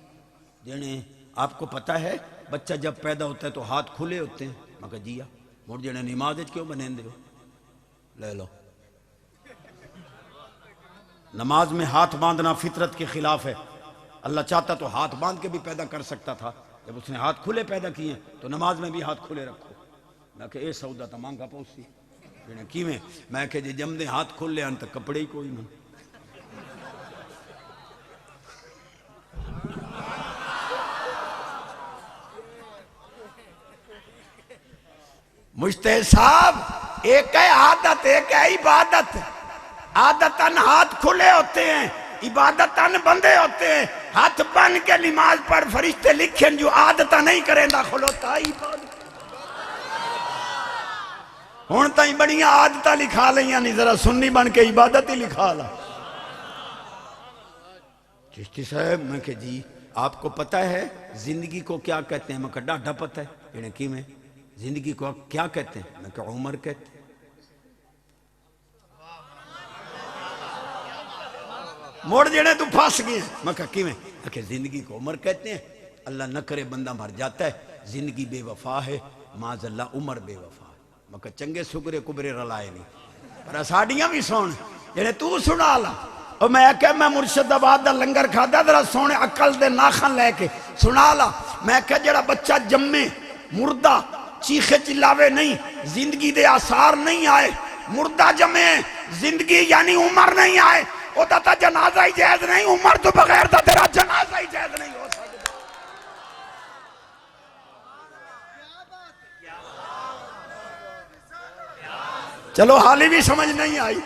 جنہیں آپ کو پتہ ہے بچہ جب پیدا ہوتا ہے تو ہاتھ کھلے ہوتے ہیں میں کہا جی مڑ جنہیں نماز کیوں بنین دے ہو لے لو نماز میں ہاتھ باندھنا فطرت کے خلاف ہے اللہ چاہتا تو ہاتھ باندھ کے بھی پیدا کر سکتا تھا جب اس نے ہاتھ کھلے پیدا کیے تو نماز میں بھی ہاتھ کھلے رکھو میں کہ اے سودا تا مانگا پوسی جنہیں کیویں میں کہ جی جم دے ہاتھ کھل لے انت کپڑے ہی کوئی نہیں مجتہد صاحب ایک ہے عادت ایک ہے عبادت عادتاً ہاتھ کھلے ہوتے ہیں عبادتاً بندے ہوتے ہیں ہاتھ بن کے نماز پر فرشتے لکھیں جو عادتہ نہیں کریں دا کھلوتا عبادت ہون تائیں بڑیاں عادتہ لکھا لیں نہیں ذرا سنی بن کے عبادت ہی لکھا لا چشتی صاحب میں کہ جی آپ کو پتہ ہے زندگی کو کیا کہتے ہیں میں کہا ڈاڈا پتہ ہے انہیں کی میں زندگی کو کیا کہتے ہیں میں کہا عمر کہتے ہیں موڑ جڑے تو پھاس گئے میں کہا کی میں کہ زندگی کو عمر کہتے ہیں اللہ نہ کرے بندہ مر جاتا ہے زندگی بے وفا ہے معاذ اللہ عمر بے وفا ہے میں کہا چنگے سکرے کبرے رلائے نہیں پر اساڑیاں بھی سون جڑے تو سنا لا اور میں کہ میں مرشد آباد دا لنگر کھادا ذرا سونے عقل دے ناخن لے کے سنا لا میں کہ جڑا بچہ جمے مردہ چیخے چلاوے نہیں زندگی دے آثار نہیں آئے مردہ جمے زندگی یعنی عمر نہیں آئے وہ تا جنازہ ہی جائز نہیں عمر تو بغیر تا تیرا جنازہ ہی جائز نہیں ہو سکتا چلو حالی بھی سمجھ نہیں آئی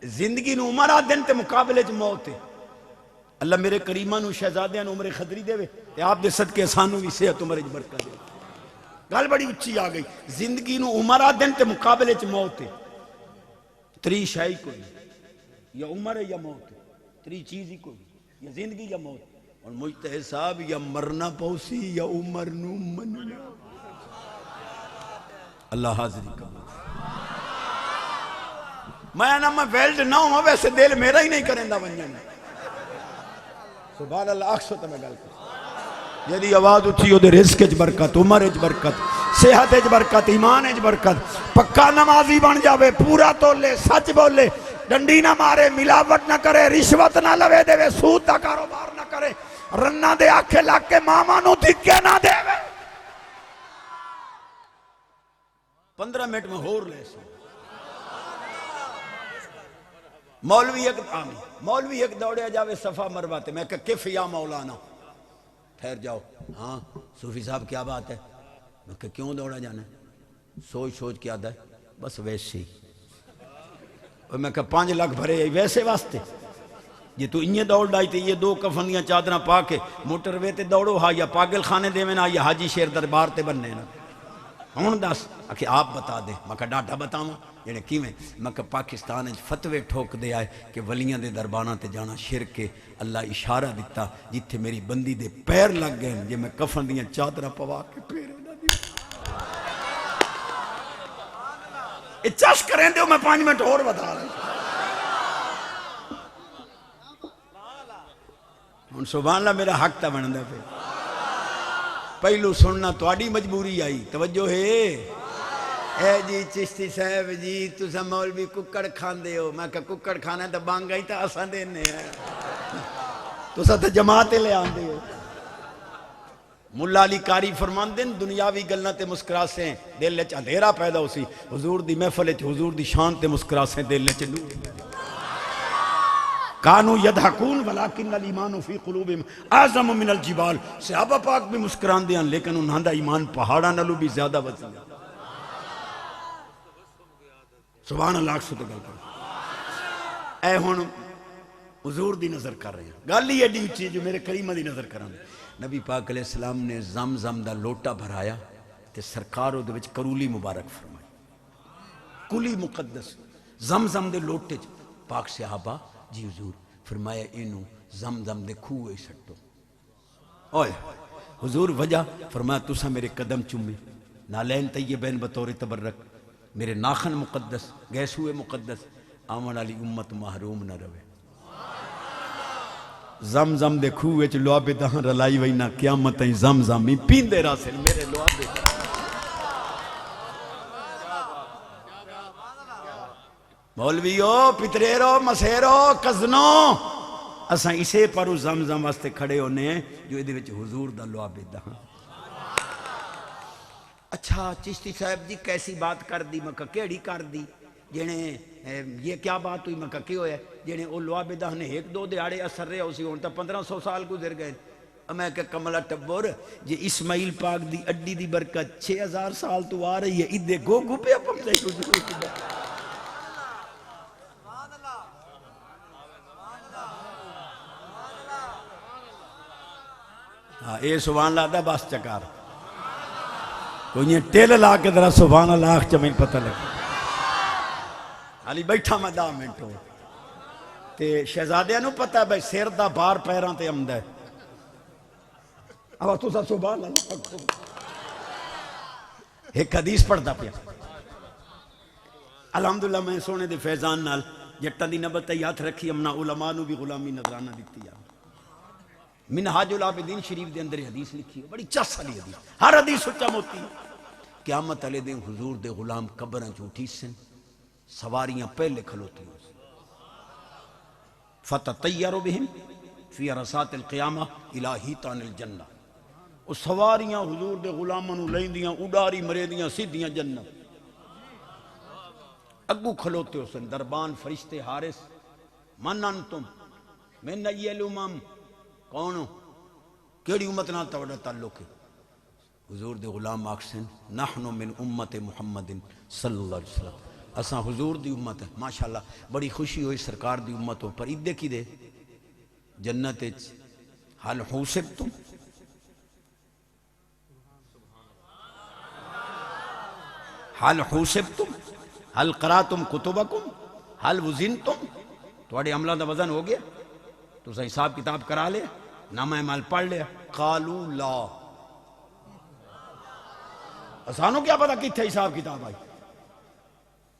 زندگی نو عمر آ دن تے مقابلے چ موت ہے اللہ میرے کریمہ نو شہزادیاں نو عمر خدری دے وے تے آپ دے صدقے سانو بھی صحت عمر وچ برکت دے گل بڑی اچھی آ گئی زندگی نو عمر آ دن تے مقابلے چ موت ہے تری شائی کوئی یا عمر ہے یا موت ہے تری چیز ہی کوئی یا زندگی یا موت اور مجتہد صاحب یا مرنا پوسی یا عمر نو مننا اللہ حاضری قبول میں نہ میں ویلڈ نہ ہوں ویسے دل میرا ہی نہیں کریں دا ونجن سبحان اللہ اکسو تا میں گل کر یدی آواز اٹھی ہو دے رزق اچ برکت عمر اچ برکت صحت اچ برکت ایمان اچ برکت پکا نمازی بن جاوے پورا تولے سچ بولے ڈنڈی نہ مارے ملاوٹ نہ کرے رشوت نہ لوے دے وے سود دا کاروبار نہ کرے رنہ دے آکھے لاکھ کے ماما نو دھکے نہ دے وے 15 منٹ میں ہور لے سو مولوی ایک دوڑیا جاوے صفا مروا تے میں کہ کف یا مولانا ٹھہر جاؤ ہاں صوفی صاحب کیا بات ہے میں کہ کیوں دوڑا جانا ہے سوچ کے آدھا ہے بس ویسے ہی اور میں کہ 5 لاکھ بھرے ویسے واسطے یہ تو انہیں دوڑ ڈائی تھی یہ 2 کفن دیاں چادراں پا کے موٹر وے تے دوڑو ہاں یا پاگل خانے دے میں نا یا حاجی شیر دربار تے بننے نا ہون دس کہ آپ بتا دیں میں کہ ڈاٹا بتاؤں یعنی کیویں میں کہ پاکستان فتوے ٹھوک دے آئے کہ ولیاں دے دربانہ تے جانا شرک کے اللہ اشارہ دیتا جتھے میری بندی دے پیر لگ گئے جے میں کفن دیاں چادراں پوا کے پیر نہ دی چش کریں دے میں 5 منٹ اور بتا رہا ہوں سبحان اللہ میرا حق تا بندا پہ پہلو سننا تواڈی مجبوری آئی توجہ ہے اے جی چشتی صاحب جی تسا مولوی ککڑ کھاندے ہو میں کہ ککڑ کھانا ہے تو بانگا ہی تا اساں دینے ہیں تسا تو جماعت لے آندے ہو ملا علی قاری فرماندے دنیاوی گلاں تے مسکرا سے دل وچ اندھیرا پیدا ہو سی حضور دی محفل وچ حضور دی شان تے مسکرا سے دل وچ نور کانو یدھکون ولیکن الایمان فی قلوبہم اعظم من الجبال صحابہ پاک بھی مسکران دیاں لیکن انہاں دا ایمان پہاڑاں نالوں بھی زیادہ وزن سبحان اللہ سو گل کر اے ہن حضور دی نظر کر رہے ہیں گل ہی ایڈی اچھی جو میرے کریمہ دی نظر کران نبی پاک علیہ السلام نے زمزم دا لوٹا بھرایا تے سرکار دے وچ کرولی مبارک فرمائی کلی مقدس زمزم دے لوٹے پاک صحابہ جی حضور فرمایا اینو زمزم دے کھوئے سٹو اوئے حضور وجہ فرمایا تسا میرے قدم چومے نالین طیبین بطور تبرک میرے ناخن مقدس گیسوئے مقدس آمن علی امت محروم نہ روے زمزم دے کھوئے چ لوابے دہاں رلائی وینا قیامت ہی زمزم ہی پیندے راسل میرے لوابے مولویو پتریرو مسیرو کزنو اساں اسے پرو زمزم واسطے کھڑے ہونے ہیں جو ادھے وچ حضور دا لوابے دہاں اچھا چشتی صاحب جی کیسی بات کر دی مکہ کیڑی کر دی جنہیں یہ کیا بات ہوئی مکہ کیوں ہے جنہیں او لوابے دہ نے 1-2 دیہاڑے اثر رہے اسی ہونتا 1500 سال گزر گئے میں کہ کملہ ٹبور جی اسماعیل پاک دی اڈی دی برکت 6000 سال تو آ رہی ہے ادھے گو گو پہ اپم سے حضور کی بات ہاں اے سبحان اللہ دا بس چکار کوئی یہ ٹیل لا کے ذرا سبحان اللہ چمیں پتہ لگا علی بیٹھا میں 10 منٹ ہو تے شہزادیاں نو پتہ ہے بھائی سیر دا بار پیراں تے امدہ ہے اب تو سا سبحان اللہ ایک حدیث پڑھ دا پیا الحمدللہ میں سونے دے فیضان نال جٹا دی نبت یاد رکھی امنا علماء نو بھی غلامی نظرانہ دیتی ہے منہاج العابدین شریف دے اندر حدیث لکھی ہے بڑی چس والی حدیث ہر حدیث سچا موتی قیامت علیہ دن حضور دے غلام قبراں جھوٹی سن سواریاں پہلے کھلوتی ہیں فتطیروا بہم فی عرصات القیامہ الہ ہیتان الجنہ وہ سواریاں حضور دے غلاماں نو لیندیاں اڈاری مریدیاں سیدھیاں جنت اگو کھلوتے ہو سن دربان فرشتے حارس من انتم من ایل امم کون ہو کیڑی امت نال توڑا تعلق ہے حضور دے غلام آکسن نحن من امت محمد صلی اللہ علیہ وسلم اساں حضور دی امت ہے ماشاءاللہ بڑی خوشی ہوئی سرکار دی امت ہو پر ادھے کی دے جنت حل حوسبتم حل حوسبتم حل قراتم کتبکم حل وزنتم تواڈے عملہ دا وزن ہو گیا تو سا حساب کتاب کرا لے نامہ مال پڑھ لیا قالو لا اسانو کیا پتا کتھے حساب کتاب آئی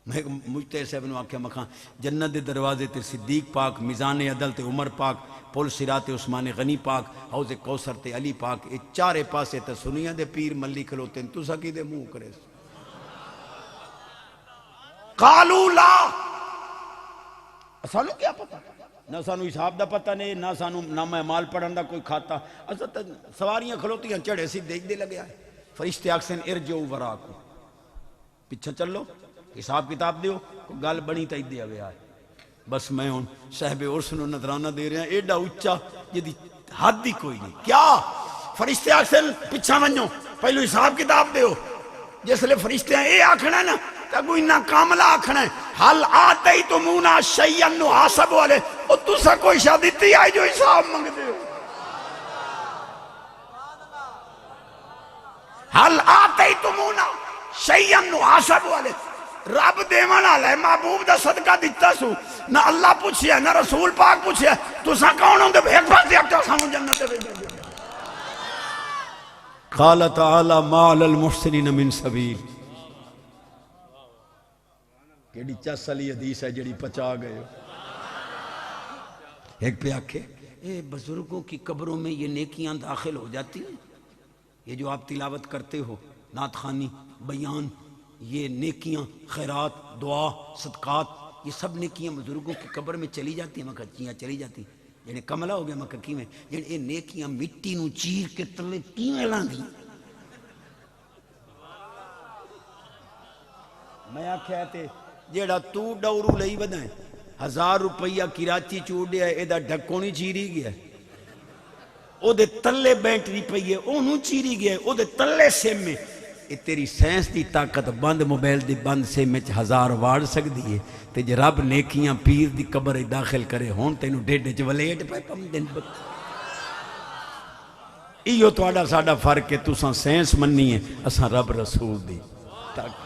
میں مجھتے سے ابن واقعہ مکھاں جنت دے دروازے تے صدیق پاک میزان عدل تے عمر پاک پل صراط عثمان غنی پاک حوض کوثر تے علی پاک اے چارے پاسے تے سنیاں دے پیر ملی کھلوتے ہیں تو سکی دے منہ کرے قالو لا اسانو کیا پتا نہ سانو حساب دا پتہ نہیں نہ سانو نامہ مال پڑھن دا کوئی کھاتا اصلا سواریاں کھلوتی ہیں چڑھے سی دیکھ دے لگیا ہے فرشتے آکسن ارجعو وراکو پیچھا چلو حساب کتاب دیو گل بنی تا دے ہوئے آئے بس میں ہوں صاحب عرس نو نظرانہ دے رہا ایڈا اچا جدی حد ہی کوئی نہیں. کیا فرشتے آکھن پچھا ونجو پہلو حساب کتاب دیو. جس لئے فرشتے ہیں اے آکھنا ہے نا کہ کوئی نہ کاملہ آکھنا ہے حل آتے تو مونا شیئن نو حاسب والے اور تُسا کوئی شادیتی آئی جو حساب مانگ دے ہو. حل آتے تو مونا شیئن نو حاسب والے رب دیوانا لے محبوب دا صدقہ دیتا سو نہ اللہ پوچھیا نہ رسول پاک پوچھیا تُسا کون ہوں دے بھیک بات دیا کہ سامو جنت دے بھیک. قال تعالی ما علی المحسنین من سبیل. کیڑی چسلی حدیث ہے جڑی پچا گئے. ایک پہ آکھے اے بزرگوں کی قبروں میں یہ نیکیاں داخل ہو جاتی ہیں. یہ جو آپ تلاوت کرتے ہو نعت خوانی بیان یہ نیکیاں خیرات دعا صدقات یہ سب نیکیاں بزرگوں کی قبر میں چلی جاتی ہیں. میں کہا چیاں چلی جاتی ہیں. جنہیں کملہ ہو گیا میں کہا کیویں جنہیں یہ نیکیاں مٹی نو چیر کے تلے کیویں لان دی. میں آکھیا تے جیڑا تو ڈورو لئی بدائیں 1000 روپیہ کراچی چوڑیا ہے ایدہ ڈھکونی چیری گیا ہے او دے تلے بیٹری پئی ہے اونوں چیری گیا ہے او دے تلے سیم میں. یہ تیری سینس دی طاقت بند موبائل دی بند سیم میں 1000 واڑ سکتی ہے. تے جے رب نیکیاں پیر دی قبر داخل کرے ہون تینوں ڈیڈ جولیٹ پہ پم دن بک. ایو تواڈا ساڈا فرق ہے. تساں سینس مننی ہے اساں رب رسول دی طاقت.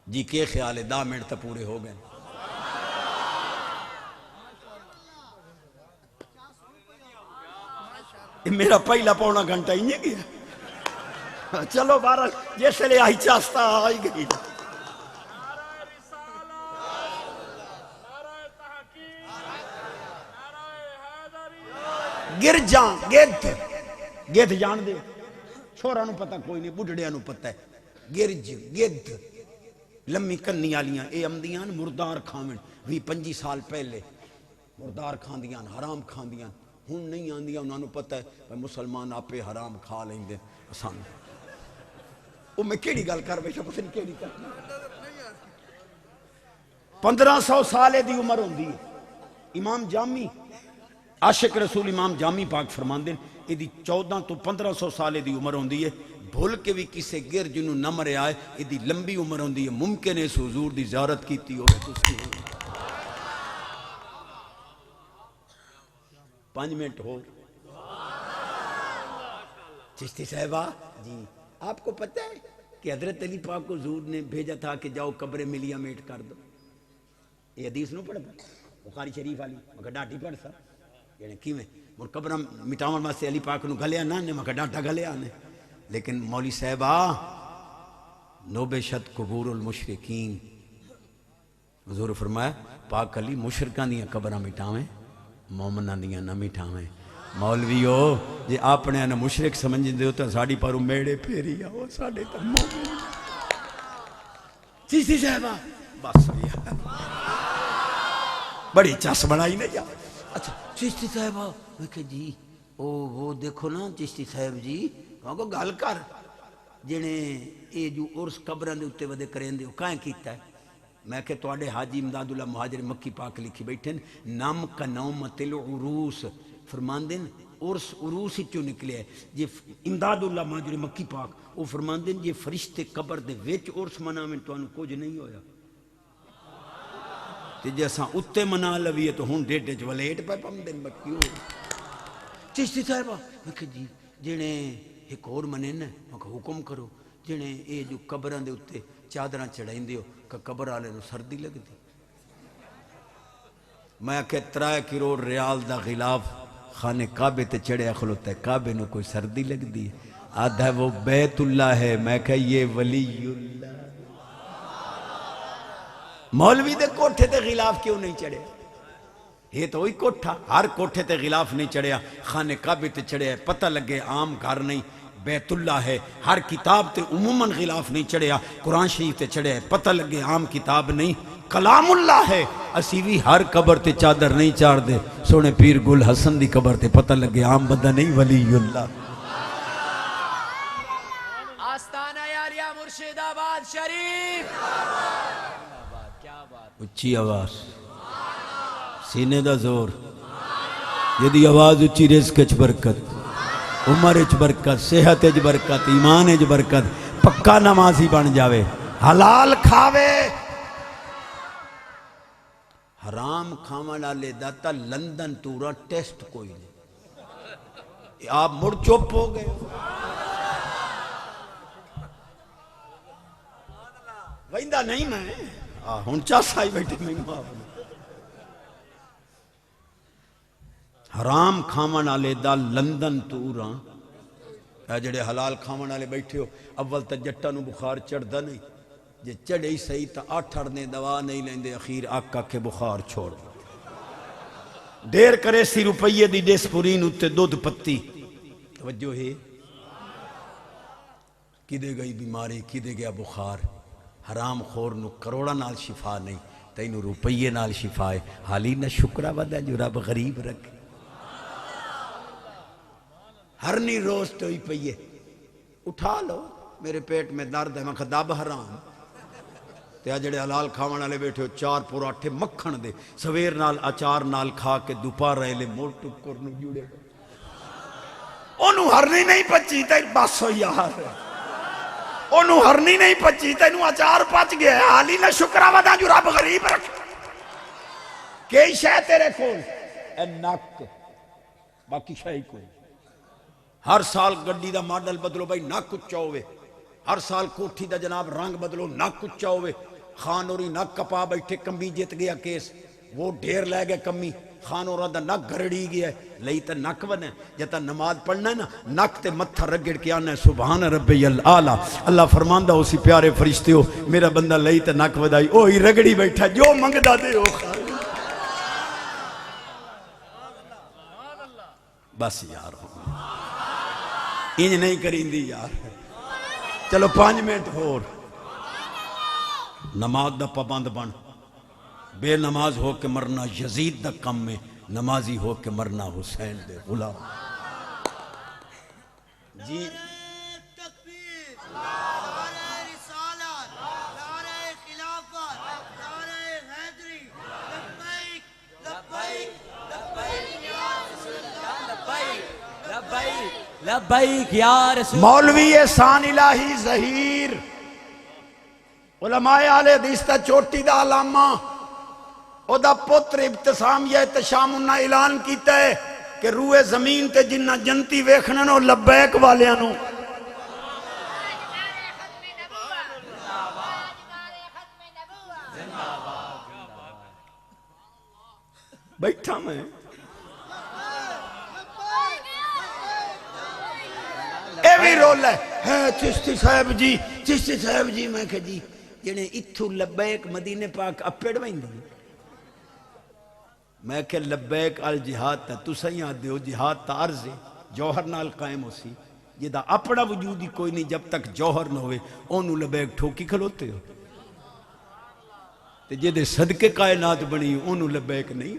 جی کے خیال ہے 10 منٹ تا پورے ہو گئے. میرا پہلا پونا گھنٹہ ہی نہیں گیا. چلو بارہ جیسے لے آئی چاستہ آئی گئی. گر جان گیدھ جان دے چھوڑا نو پتہ کوئی نہیں بڑھڑیا نو پتہ ہے. گرج گیدھ لمی کنی آلیاں اے امدیاں مردار کھاویں 20-25 سال پہلے مردار کھاندیاں حرام کھاندیاں ہون نہیں آندیاں انہوں نے پتہ ہے مسلمان آپے حرام کھا لیں دے آسان. وہ میں کیڑی گل کر بیٹھا پتہ نہیں کیڑی کر 1500 سالے دی عمر ہوندی ہے. امام جامی عاشق رسول امام جامی پاک فرماندے یہ دی 14 تو 1500 سالے دی عمر ہوندی ہے. بھول کے بھی کسے گر جنہوں نہ مرے آئے یہ دی لمبی عمر ہوندی ہے. ممکن ہے اس حضور دی زیارت کیتی ہوئے تو اس کی 5 منٹ ہو. چشتی صاحبہ جی آپ کو پتہ ہے کہ حضرت علی پاک کو حضور نے بھیجا تھا کہ جاؤ قبر ملیا میٹ کر دو. یہ حدیث نو پڑھ بخاری شریف والی مگر ڈاٹی پڑھ سا یعنی کیویں مر قبر مٹاون واسطے علی پاک نو گلیا نہ نے مگر ڈاٹا گلیا نے. لیکن مولی صاحبہ نوبے شد قبور المشرکین حضور فرمایا پاک علی مشرکان دیاں قبرہ مٹاویں مومنان دیاں نہ مٹاویں. مولویو جی اپنے انہا مشرک سمجھیں دے ہوتا ساڑی پارو میڑے پھیری آؤ ساڑے تک مومن. چیزی صاحبہ بس بڑی چاس بڑھائی نہیں جا. اچھا چشتی صاحبہ میں کہ جی وہ دیکھو نا چشتی صاحب جی کہاں کو گال کر جنہیں اے جو عرس قبران دے اتے ودے کریں دے کائیں کیتا ہے. میں کہ توڑے حاجی امداد اللہ مہاجر مکی پاک لکھی بیٹھیں نام کا نومت العروس فرماندیں عرس عروس ہی چو نکلے ہے. یہ امداد اللہ مہاجر مکی پاک وہ فرماندیں یہ فرشتے قبر دے ویچ عرس منامیں تو انہوں کچھ نہیں ہویا. تے جیسا اتے منا لوی ہے تو ہون ڈیٹے جو ولیٹ پہ پم دن بکی ہوئی. چشتی صاحبہ میں کہ جی جنہیں ایک اور منین ہے میں کہ حکم کرو جنہیں اے جو قبران دے اتے چادران چڑھائیں دیو کہ قبر آلے نو سردی لگ دی. میں کہ 3 کروڑ ریال دا غلاف خانے کعبے تے چڑھے اخلوتا ہے کعبے نو کوئی سردی لگ دی. آدھا وہ بیت اللہ ہے میں کہ یہ ولی اللہ. مولوی دے کوٹھے تے غلاف کیوں نہیں چڑھے؟ یہ تو وہی کوٹھا ہر کوٹھے تے غلاف نہیں چڑھیا خانے کعبے تے چڑھے پتہ لگے عام گھر نہیں بیت اللہ ہے. ہر کتاب تے عموماً غلاف نہیں چڑھیا قرآن شریف تے چڑھے پتہ لگے عام کتاب نہیں کلام اللہ ہے. اسی بھی ہر قبر تے چادر نہیں چاڑ دے سونے پیر گل حسن دی قبر تے پتہ لگے عام بندہ نہیں ولی اللہ. آستانہ یاریا مرشد آباد شریف کیا اچھی آواز سینے دا زور جدی آواز اچھی رزق اچ برکت عمر اچ برکت صحت اچ برکت ایمان اچ برکت پکا نمازی بن جاوے حلال کھاوے حرام کھاون والے دا تا لندن تورا ٹیسٹ کوئی نہیں آپ مڑ چپ ہو گئے ویندہ نہیں میں ہن چاس آئی بیٹھے میں معاف حرام کھاون والے دا لندن تورا اے جڑے حلال کھاون والے بیٹھے ہو اول تا جٹاں نو بخار چڑھدا نہیں جے چڑھے ہی صحیح تا 8 اڑنے دوا نہیں لیندے اخیر آکا کے بخار چھوڑ دیر کرے سی روپیے دی ڈیسپورین اتے دودھ پتی توجہ ہے کدے گئی بیماری کدے گیا بخار حرام خور نو کروڑا نال شفا نہیں تینو روپیے نال شفا ہے حالی نہ شکرہ ودا جو رب غریب رکھے ہر نہیں روز تو ہی پئیے اٹھا لو میرے پیٹ میں درد ہے میں خداب حرام تے جڑے حلال کھاون والے بیٹھے ہو 4 پراٹھے مکھن دے سویر نال اچار نال کھا کے دوپہر رہے مول ٹکر نو جڑے اونوں ہرنی نہیں پچی تے بس ہو یار اونوں ہرنی نہیں پچی تینوں اچار پچ گیا حالی نہ شکرہ ودا جو رب غریب رکھے کئی شے تیرے کول اے نک باقی شے کوئی ہر سال گڈی دا ماڈل بدلو بھائی نک اچا ہوئے ہر سال کوٹھی دا جناب رنگ بدلو نک اچا ہوئے خان اوری نک کپا بیٹھے کمی جیت گیا کیس وہ ڈھیر لے گئے کمی خان اورا دا نک گھرڑی گیا ہے لئی تا نک بنے جتا نماز پڑھنا ہے نا نک تے متھا رگڑ کے آنا ہے سبحان ربی العالی اللہ فرماندہ اسی پیارے فرشتے ہو میرا بندہ لئی تا نک ودائی اوہی رگڑی بیٹھا جو منگدہ دے ہو خان بس یار انج نہیں کریں دی یار چلو 5 منٹ ہور نماز دا پابند بن بے نماز ہو کے مرنا یزید دا کم میں نمازی ہو کے مرنا حسین دے غلام جی تکبیر نعرہ رسالت نعرہ خلافت نعرہ حیدری لبیک لبیک لبیک یا رسول اللہ لبیک لبیک لبیک یا رسول مولوی احسان الہی ظہیر علماء اہل حدیث تا چوٹی دا علامہ او دا پتر ابتسام یہ احتشام انہا اعلان کیتا ہے کہ روح زمین تے جنہ جنتی ویکھننو لبیک والیانو بیٹھا میں اے بھی رول ہے چشتی صاحب جی میں کہ جی جنہیں اتھو لبیک مدینہ پاک اپیڑ وائن دی میں کہ لبیک الجہاد تا تو سہی آدھے ہو جہاد تا عرض جوہر نال قائم ہو سی جدہ اپنا وجودی کوئی نہیں جب تک جوہر نہ ہوئے اونو لبیک ٹھوکی کھلوتے ہو تے جدہ صدقے کائنات بنی اونو لبیک نہیں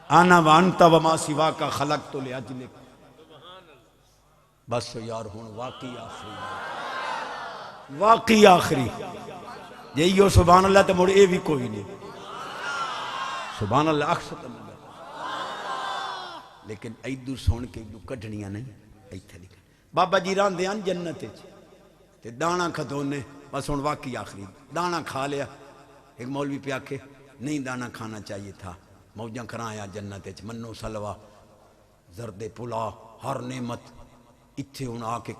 آنا وانتا وما سوا کا خلق تو لے اجلک بس یار ہون واقعی آخری یہی ہو سبحان اللہ تے مڑ اے بھی کوئی نہیں سبحان اللہ اکثر لیکن ایدو سون کے ایدو کٹھنیاں نہیں ایتھے لکھا بابا جی ران دیان جنت تے دانا کھتونے بس ہون واقعی آخری دانا کھا لیا ایک مولوی پہ آکے نہیں دانا کھانا چاہیے تھا موجاں کرایا جنت منو سلوہ زرد پلا ہر نعمت اتھے ہون آکے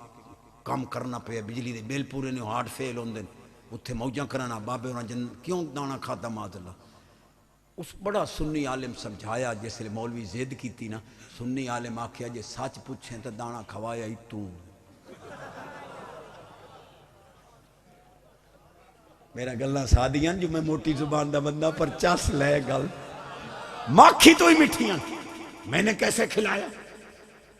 کام کرنا پہ بجلی دے بیل پورے نے ہارٹ فیل ہون دیں اتھے موجاں کرانا بابے ہونا کیوں دانا کھاتا ماذ اللہ اس بڑا سنی عالم سمجھایا جیسے مولوی زید کی تھی نا سنی عالم آکھیا جے سچ پوچھیں تو دانا کھوایا ہی تو میرا گلہ سادیاں جو میں موٹی زبان دا بندہ پر چاس لے گل ماکھی تو ہی مٹھیاں میں نے کیسے کھلایا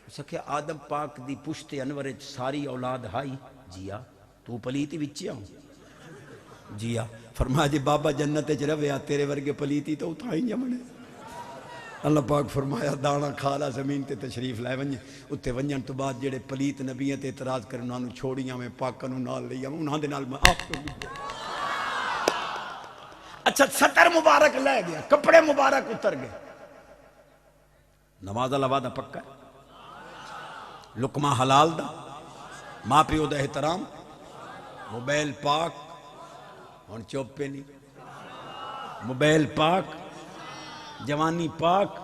اسے کہ آدم پاک دی پشت انور ساری اولاد ہائی جیا تو پلیتی بچیا ہوں جیا فرمایا جی بابا جنت رویا تیرے ورگے پلیتی تو اتھائی جمنے اللہ پاک فرمایا دانا کھالا زمین تے تشریف لائے ونجے اتھے ونجن تو بعد جڑے پلیت نبیت اعتراض کرنے انہوں چھوڑیاں میں پاکاں نال لیا انہوں دے نال میں آپ کو اچھا ستر مبارک لے گیا، کپڑے مبارک اتر گئے، نماز اللہ وعدہ پکا ہے، لقمہ حلال دا، ماں پیو دا احترام، موبائل پاک، ہن چوپ پہ نہیں، موبائل پاک، جوانی پاک،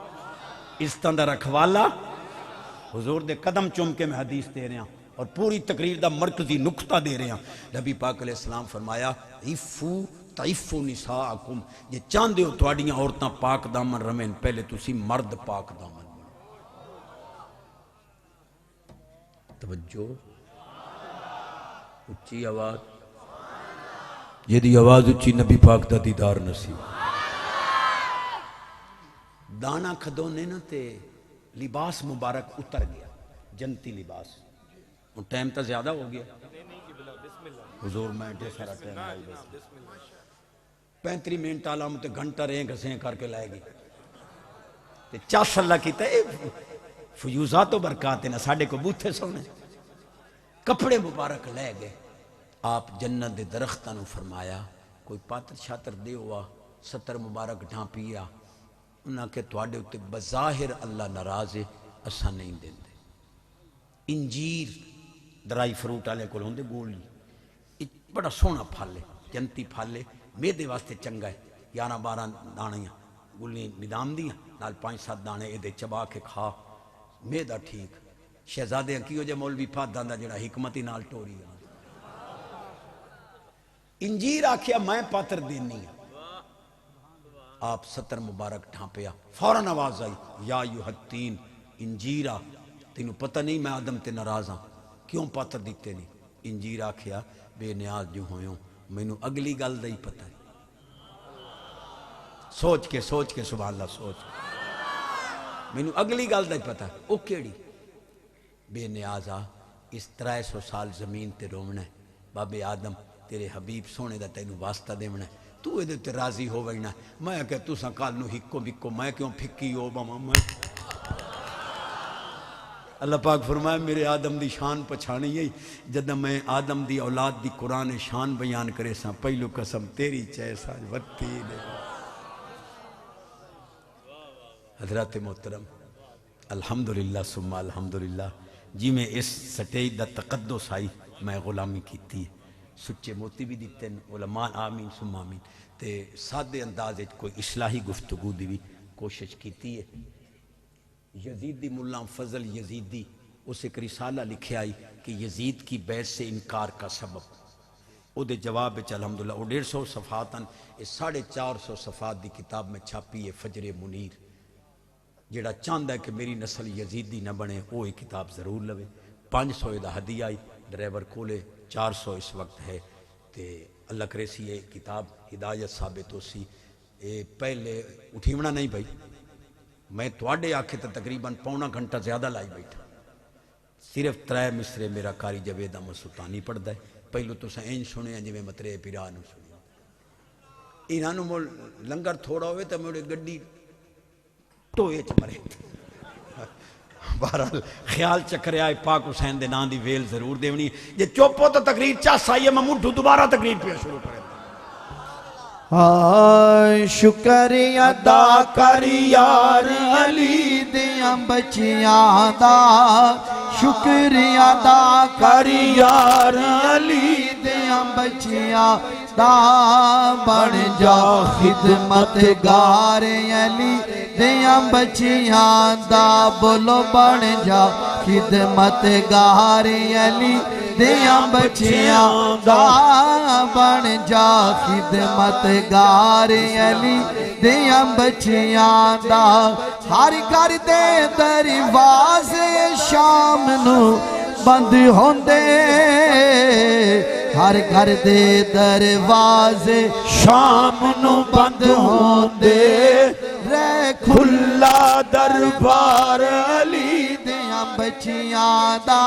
عزتاں دا رکھوالا، حضور دے قدم چوم کے میں حدیث دے رہے ہیں اور پوری تقریر دا مرکزی نقطہ دے رہے ہیں۔ نبی پاک علیہ السلام فرمایا عفو تعفو نساءکم، یہ چاندے ہو تواڈیاں عورتاں پاک دامن رمین، پہلے تسی مرد پاک دامن بنو۔ توجہ، اچھی آواز، یہ دی آواز اچھی نبی پاک دا دیدار نصیب۔ دانا کھدونے نا تے لباس مبارک اتر گیا، جنتی لباس، وہ ٹائم تا زیادہ ہو گیا، حضور میں ڈے سارا ٹائم آئی بس 35 منٹ آلام تے گھنٹہ رہیں گھسیں کر کے لائے گی تے چاس اللہ کی تے فیوزات و برکات نا ساڑھے کو بوتھے سونے، کپڑے مبارک لے گئے۔ آپ جنت دے درختانوں فرمایا کوئی پاتر شاتر دے ہوا 70 مبارک ڈھانپیا، انہاں کہ تواڈے اتے بظاہر اللہ ناراض ہے، اساں نہیں دیندے۔ انجیر درائی فروٹ والے کول ہوندے گولی، بڑا سونا پھل ہے، جنتی پھل ہے، میدے واسطے چنگا ہے، 11-12 دانیاں گلی ندام دیاں نال 5-7 دانے اے چبا کے کھا، میدا ٹھیک۔ شہزادے کیو جے مولوی پھاد داندا جڑا حکمتی نال ٹوری آ۔ انجیر آکھیا میں پاتر دینی ہے، آپ 70 مبارک ڈھانپیا، فوراً آواز آئی یا یوہتین انجیرہ، تینوں پتہ نہیں میں آدم تے ناراض ہاں، کیوں پاتر دیتے نہیں؟ انجیر آکھیا بے نیاز جو ہویوں، مینوں اگلی گل دا ہی پتہ ہے، سوچ کے سبحان اللہ سوچ کے مینوں اگلی گل دا ہی پتہ ہے، او کیڑی؟ بے نیازا اس 300 سال زمین تے رومنا ہے، بابے آدم تیرے حبیب سونے دا تینوں واسطہ دیونا ہے، تو اے دے تے راضی ہو وینا، میں کہ تساں کال نو ہکو بکو میں کیوں پھکی ہو باما میں۔ اللہ پاک فرمائے میرے آدم دی شان پچھانی ہے، جدہ میں آدم دی اولاد دی قرآن شان بیان کرے ساں پہلو قسم تیری چیسا وتی دے۔ حضرات محترم الحمدللہ ثم الحمدللہ، جی میں اس سٹیج دا تقدس آئی میں غلامی کیتی ہے، سچے موتی بھی دیتے ہیں علماء آمین ثم آمین، تے سادے انداز کوئی اصلاحی گفتگو دی بھی کوشش کیتی ہے۔ یزیدی ملا فضل یزیدی اس ایک رسالہ لکھے آئی کہ یزید کی بیعت سے انکار کا سبب، او دے جواب بچ الحمدللہ او 150 صفحاتاں اس 450 صفحات دی کتاب میں چھاپی ہے فجر منیر، جیڑا چاندہ ہے کہ میری نسل یزیدی نہ بنے وہ یہ کتاب ضرور لوے۔ 500 دا ہدیہ آئی، ڈرائیور کولے 400 اس وقت ہے، تے اللہ کرے سی یہ کتاب ہدایت ثابت ہو سی۔ پہلے اٹھیونا نہیں بھائی، میں تواڈے آکھے تو تقریباً پونا گھنٹہ زیادہ لائی بیٹھا، صرف 3 مصرے میرا قاری جاوید احمد سلطانی پڑھدا ہے، پہلو تو سین سنے ہیں جویں مترے پیرا نو سنے، انہاں نو لنگر تھوڑا ہوئے تو میرے گڈی ٹوئے چ مرے۔ بہرحال خیال چکرے آئے پاک حسین دے نام دی ویل ضرور دیونی، جے چپ ہو تو تقریر چاس آئیے میں مٹھو دوبارہ تقریر پہ شروع کرے۔ شکر ادا کر یار علی دیاں بچیاں دا، شکر ادا کر یار علی دیاں بچیاں دا، بن جا خدمت گار علی دیاں بچیاں دا، بولو بن جا خدمت گار علی دیاں بچیاں دا، بن جا خدمت گار علی دیاں بچیاں دا، ہر گھر دے دروازے شام نو بند ہوندے، ہر گھر دے دروازے شام نو بند ہوندے، رہ کھلا دربار علی دیاں بچیاں دا،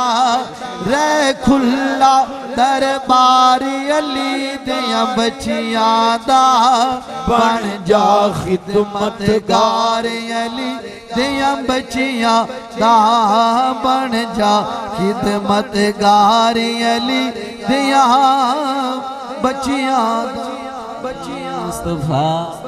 رہ کھلا دربار علی دیاں بچیاں دا، بن جا خدمت گار علی دیاں بچیاں دا، بن جا خدمت گار علی دیاں بچیاں دا۔ بچیاں مصطفیٰ